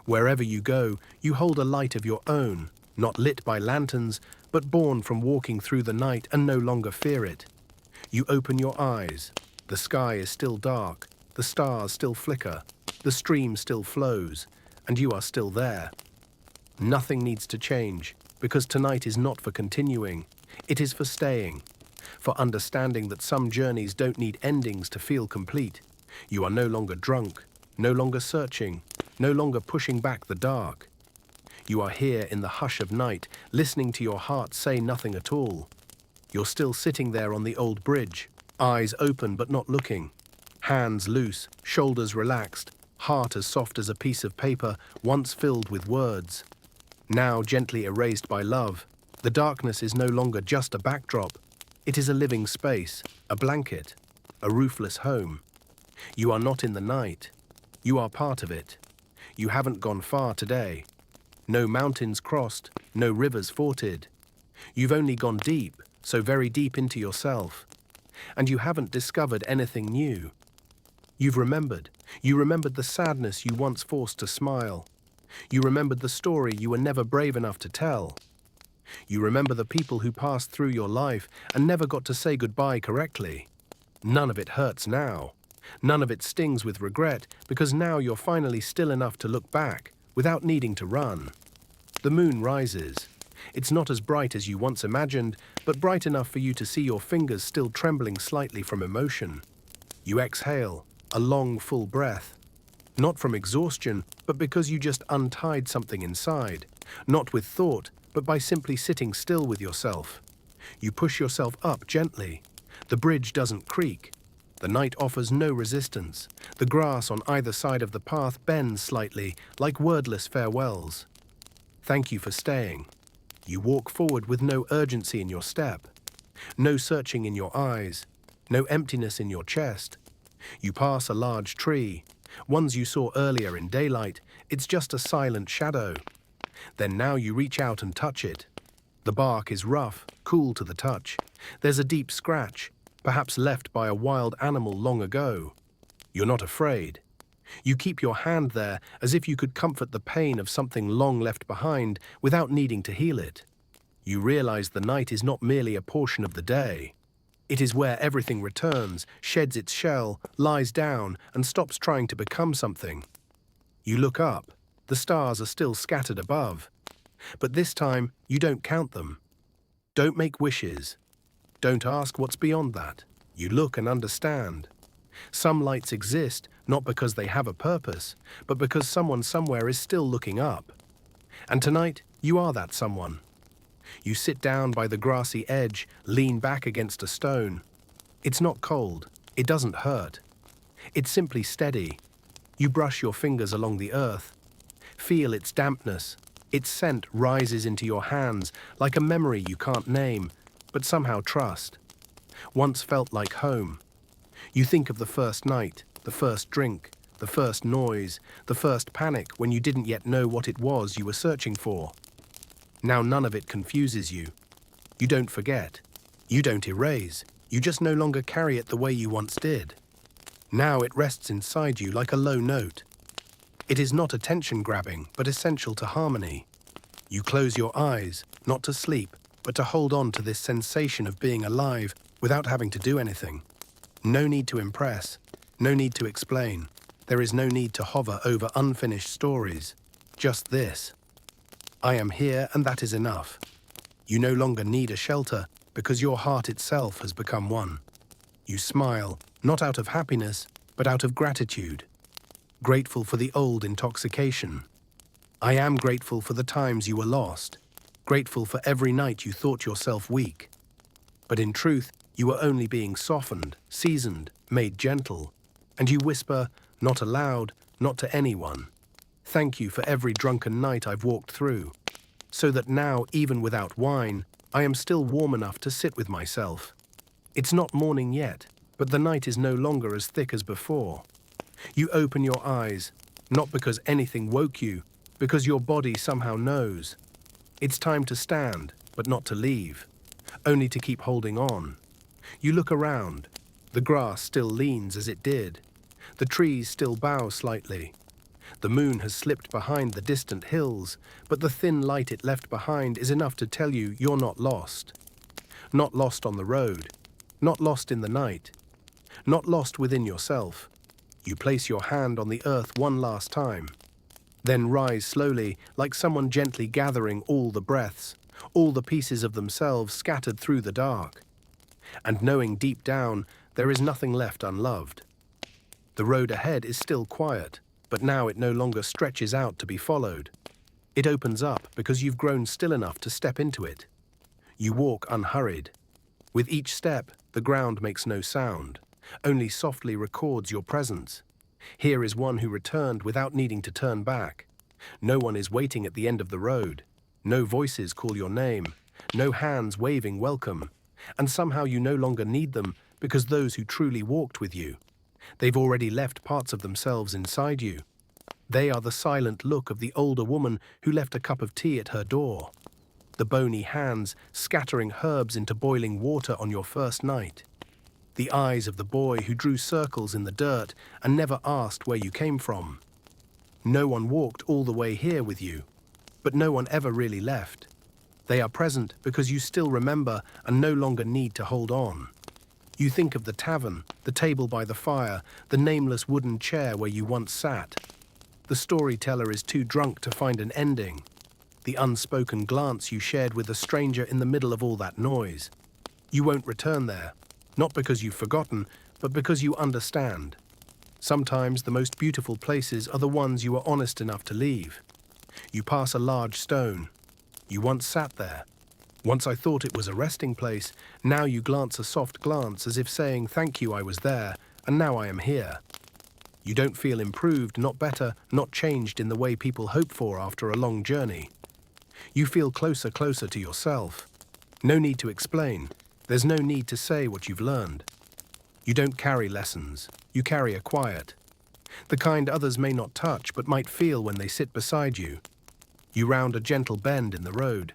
S1: Wherever you go, you hold a light of your own, not lit by lanterns, but born from walking through the night and no longer fear it. You open your eyes. The sky is still dark, the stars still flicker, the stream still flows, and you are still there. Nothing needs to change, because tonight is not for continuing. It is for staying, for understanding that some journeys don't need endings to feel complete. You are no longer drunk, no longer searching, no longer pushing back the dark. You are here in the hush of night, listening to your heart say nothing at all. You're still sitting there on the old bridge, eyes open but not looking, hands loose, shoulders relaxed, heart as soft as a piece of paper once filled with words. Now gently erased by love, the darkness is no longer just a backdrop. It is a living space, a blanket, a roofless home. You are not in the night. You are part of it. You haven't gone far today. No mountains crossed, no rivers forded. You've only gone deep, so very deep into yourself. And you haven't discovered anything new. You've remembered. You remembered the sadness you once forced to smile. You remembered the story you were never brave enough to tell. You remember the people who passed through your life and never got to say goodbye correctly. None of it hurts now. None of it stings with regret, because now you're finally still enough to look back without needing to run. The moon rises. It's not as bright as you once imagined, but bright enough for you to see your fingers still trembling slightly from emotion. You exhale, a long, full breath. Not from exhaustion, but because you just untied something inside. Not with thought, but by simply sitting still with yourself. You push yourself up gently. The bridge doesn't creak. The night offers no resistance. The grass on either side of the path bends slightly, like wordless farewells. Thank you for staying. You walk forward with no urgency in your step, no searching in your eyes, no emptiness in your chest. You pass a large tree, ones you saw earlier in daylight. It's just a silent shadow. Then now you reach out and touch it. The bark is rough, cool to the touch. There's a deep scratch, perhaps left by a wild animal long ago. You're not afraid. You keep your hand there as if you could comfort the pain of something long left behind without needing to heal it. You realize the night is not merely a portion of the day. It is where everything returns, sheds its shell, lies down, and stops trying to become something. You look up. The stars are still scattered above. But this time, you don't count them. Don't make wishes. Don't ask what's beyond that. You look and understand. Some lights exist not because they have a purpose, but because someone somewhere is still looking up. And tonight, you are that someone. You sit down by the grassy edge, lean back against a stone. It's not cold. It doesn't hurt. It's simply steady. You brush your fingers along the earth. Feel its dampness. Its scent rises into your hands like a memory you can't name, but somehow trust. Once felt like home. You think of the first night, the first drink, the first noise, the first panic when you didn't yet know what it was you were searching for. Now none of it confuses you. You don't forget. You don't erase. You just no longer carry it the way you once did. Now it rests inside you like a low note. It is not attention-grabbing, but essential to harmony. You close your eyes, not to sleep, but to hold on to this sensation of being alive without having to do anything. No need to impress. No need to explain. There is no need to hover over unfinished stories. Just this. I am here, and that is enough. You no longer need a shelter because your heart itself has become one. You smile, not out of happiness, but out of gratitude. Grateful for the old intoxication. I am grateful for the times you were lost. Grateful for every night you thought yourself weak. But in truth, you were only being softened, seasoned, made gentle. And you whisper, not aloud, not to anyone. Thank you for every drunken night I've walked through, so that now, even without wine, I am still warm enough to sit with myself. It's not morning yet, but the night is no longer as thick as before. You open your eyes, not because anything woke you, because your body somehow knows. It's time to stand, but not to leave, only to keep holding on. You look around. The grass still leans as it did. The trees still bow slightly. The moon has slipped behind the distant hills, but the thin light it left behind is enough to tell you you're not lost. Not lost on the road. Not lost in the night. Not lost within yourself. You place your hand on the earth one last time. Then rise slowly, like someone gently gathering all the breaths, all the pieces of themselves scattered through the dark. And knowing deep down, there is nothing left unloved. The road ahead is still quiet, but now it no longer stretches out to be followed. It opens up because you've grown still enough to step into it. You walk unhurried. With each step, the ground makes no sound, only softly records your presence. Here is one who returned without needing to turn back. No one is waiting at the end of the road. No voices call your name. No hands waving welcome. And somehow you no longer need them because those who truly walked with you, they've already left parts of themselves inside you. They are the silent look of the older woman who left a cup of tea at her door. The bony hands scattering herbs into boiling water on your first night. The eyes of the boy who drew circles in the dirt and never asked where you came from. No one walked all the way here with you, but no one ever really left. They are present because you still remember and no longer need to hold on. You think of the tavern, the table by the fire, the nameless wooden chair where you once sat. The storyteller is too drunk to find an ending. The unspoken glance you shared with a stranger in the middle of all that noise. You won't return there, not because you've forgotten, but because you understand. Sometimes the most beautiful places are the ones you are honest enough to leave. You pass a large stone. You once sat there. Once I thought it was a resting place. Now you glance a soft glance as if saying, thank you, I was there, and now I am here. You don't feel improved, not better, not changed in the way people hope for after a long journey. You feel closer to yourself. No need to explain. There's no need to say what you've learned. You don't carry lessons. You carry a quiet. The kind others may not touch but might feel when they sit beside you. You round a gentle bend in the road.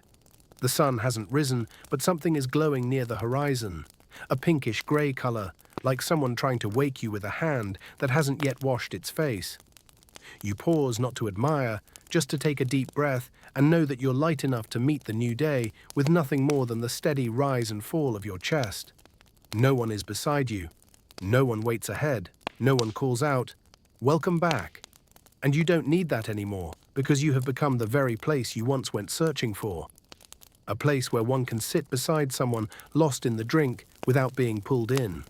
S1: The sun hasn't risen, but something is glowing near the horizon. A pinkish grey color, like someone trying to wake you with a hand that hasn't yet washed its face. You pause not to admire, just to take a deep breath and know that you're light enough to meet the new day with nothing more than the steady rise and fall of your chest. No one is beside you. No one waits ahead. No one calls out, "Welcome back." And you don't need that anymore because you have become the very place you once went searching for. A place where one can sit beside someone lost in the drink without being pulled in.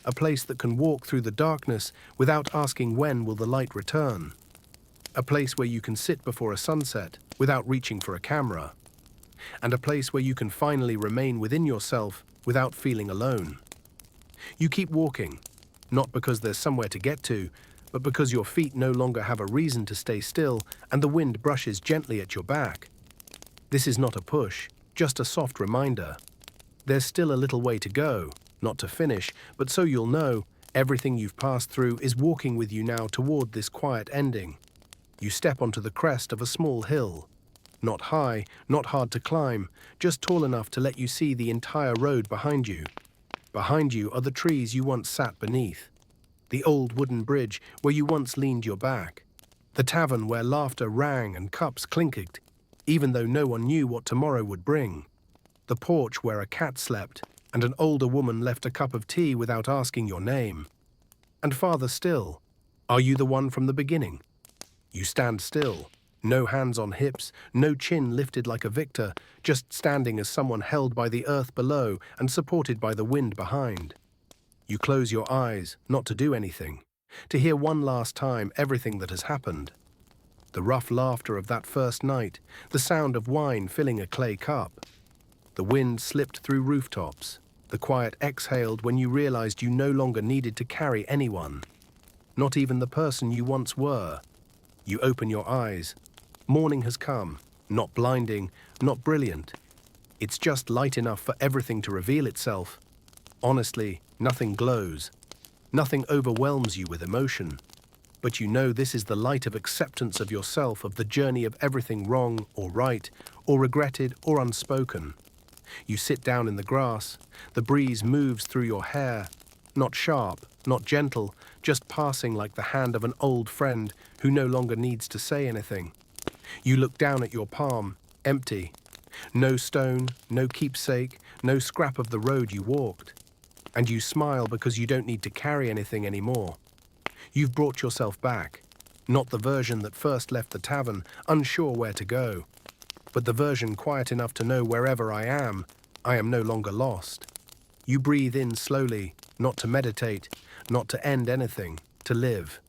S1: A place that can walk through the darkness without asking when will the light return. A place where you can sit before a sunset without reaching for a camera. And a place where you can finally remain within yourself without feeling alone. You keep walking, not because there's somewhere to get to, but because your feet no longer have a reason to stay still and the wind brushes gently at your back. This is not a push, just a soft reminder. There's still a little way to go, not to finish, but so you'll know everything you've passed through is walking with you now toward this quiet ending. You step onto the crest of a small hill. Not high, not hard to climb, just tall enough to let you see the entire road behind you. Behind you are the trees you once sat beneath. The old wooden bridge where you once leaned your back. The tavern where laughter rang and cups clinked, even though no one knew what tomorrow would bring. The porch where a cat slept, and an older woman left a cup of tea without asking your name. And farther still, are you the one from the beginning? You stand still, no hands on hips, no chin lifted like a victor, just standing as someone held by the earth below and supported by the wind behind. You close your eyes, not to do anything, to hear one last time everything that has happened. The rough laughter of that first night, the sound of wine filling a clay cup. The wind slipped through rooftops. The quiet exhaled when you realized you no longer needed to carry anyone, not even the person you once were. You open your eyes. Morning has come, not blinding, not brilliant. It's just light enough for everything to reveal itself. Honestly, nothing glows. Nothing overwhelms you with emotion. But you know this is the light of acceptance of yourself, of the journey of everything wrong or right, or regretted or unspoken. You sit down in the grass. The breeze moves through your hair. Not sharp, not gentle, just passing like the hand of an old friend who no longer needs to say anything. You look down at your palm, empty. No stone, no keepsake, no scrap of the road you walked. And you smile because you don't need to carry anything anymore. You've brought yourself back. Not the version that first left the tavern, unsure where to go, but the version quiet enough to know wherever I am no longer lost. You breathe in slowly, not to meditate, not to end anything, to live.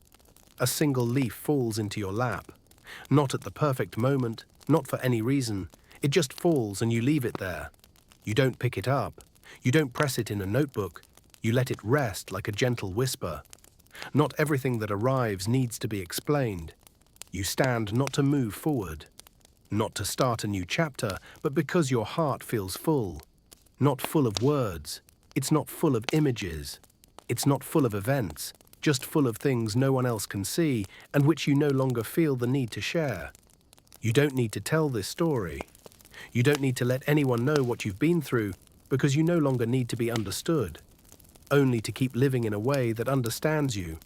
S1: A single leaf falls into your lap. Not at the perfect moment, not for any reason. It just falls and you leave it there. You don't pick it up. You don't press it in a notebook. You let it rest like a gentle whisper. Not everything that arrives needs to be explained. You stand not to move forward. Not to start a new chapter, but because your heart feels full. Not full of words. It's not full of images. It's not full of events, just full of things no one else can see and which you no longer feel the need to share. You don't need to tell this story. You don't need to let anyone know what you've been through because you no longer need to be understood. Only to keep living in a way that understands you.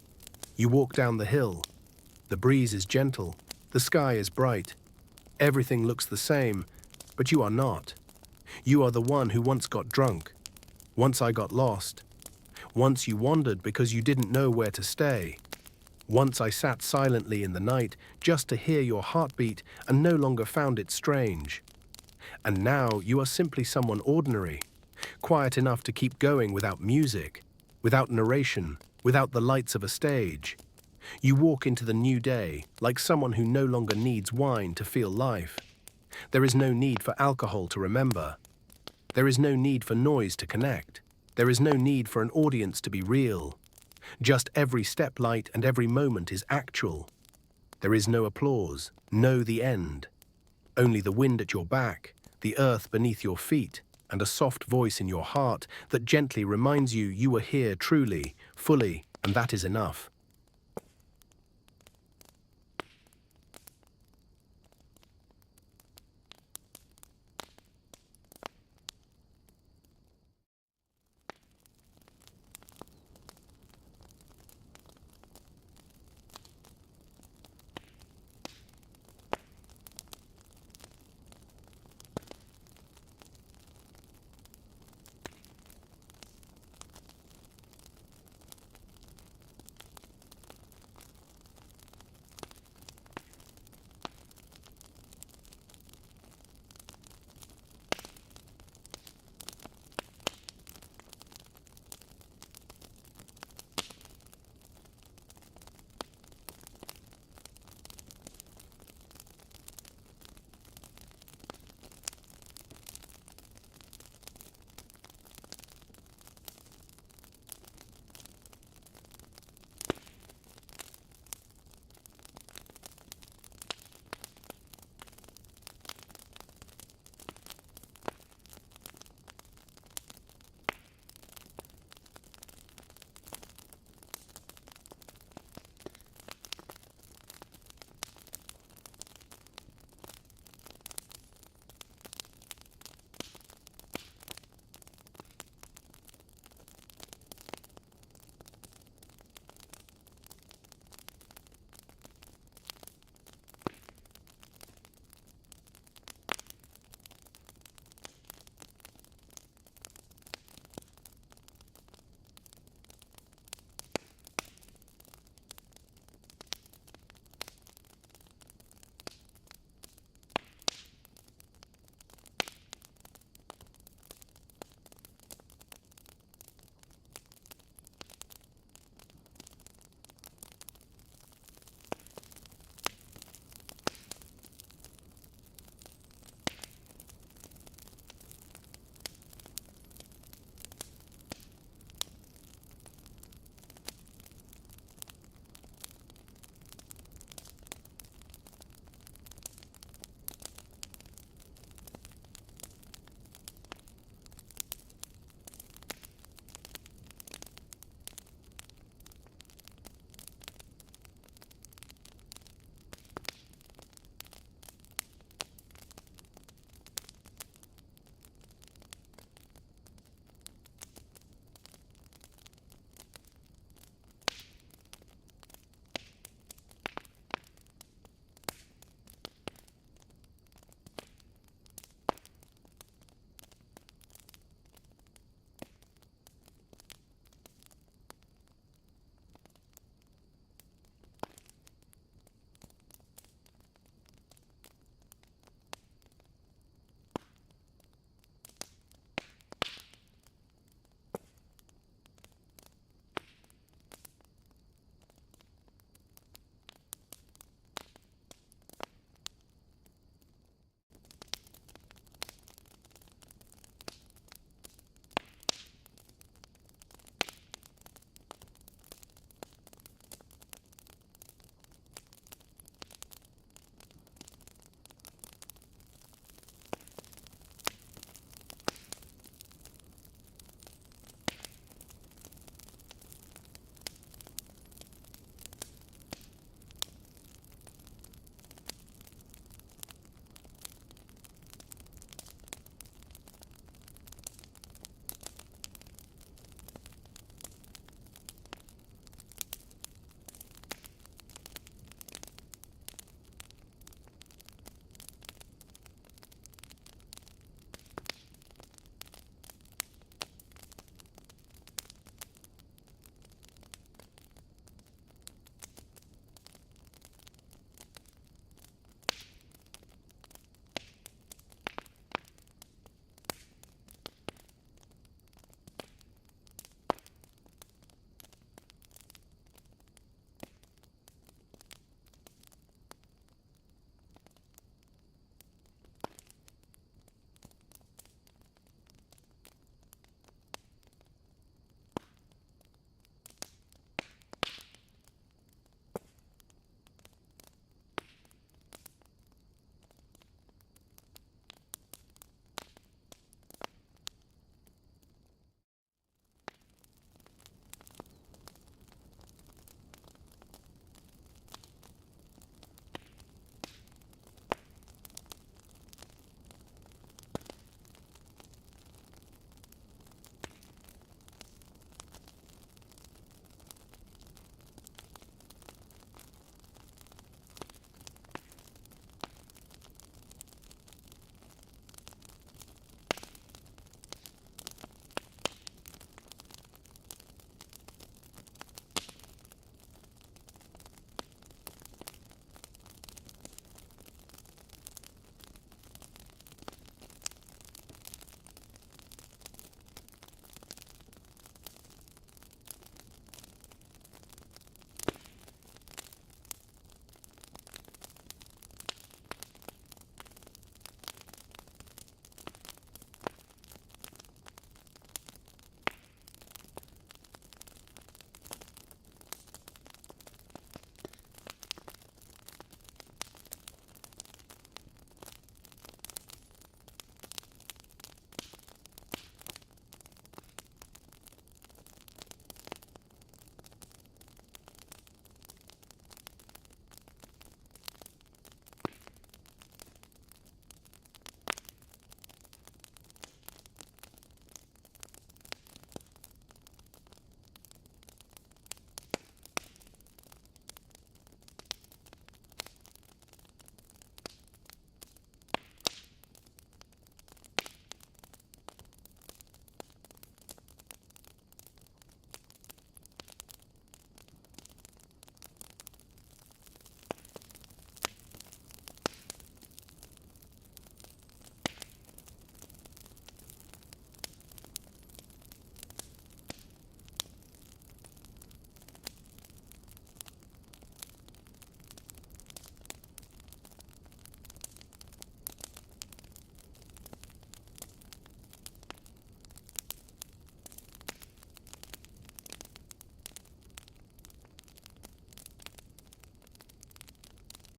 S1: You walk down the hill. The breeze is gentle. The sky is bright. Everything looks the same, but you are not. You are the one who once got drunk. Once I got lost. Once you wandered because you didn't know where to stay. Once I sat silently in the night just to hear your heartbeat and no longer found it strange. And now you are simply someone ordinary, quiet enough to keep going without music, without narration, without the lights of a stage. You walk into the new day like someone who no longer needs wine to feel life. There is no need for alcohol to remember. There is no need for noise to connect. There is no need for an audience to be real. Just every step light and every moment is actual. There is no applause, no the end. Only the wind at your back, the earth beneath your feet, and a soft voice in your heart that gently reminds you you were here truly, fully, and that is enough.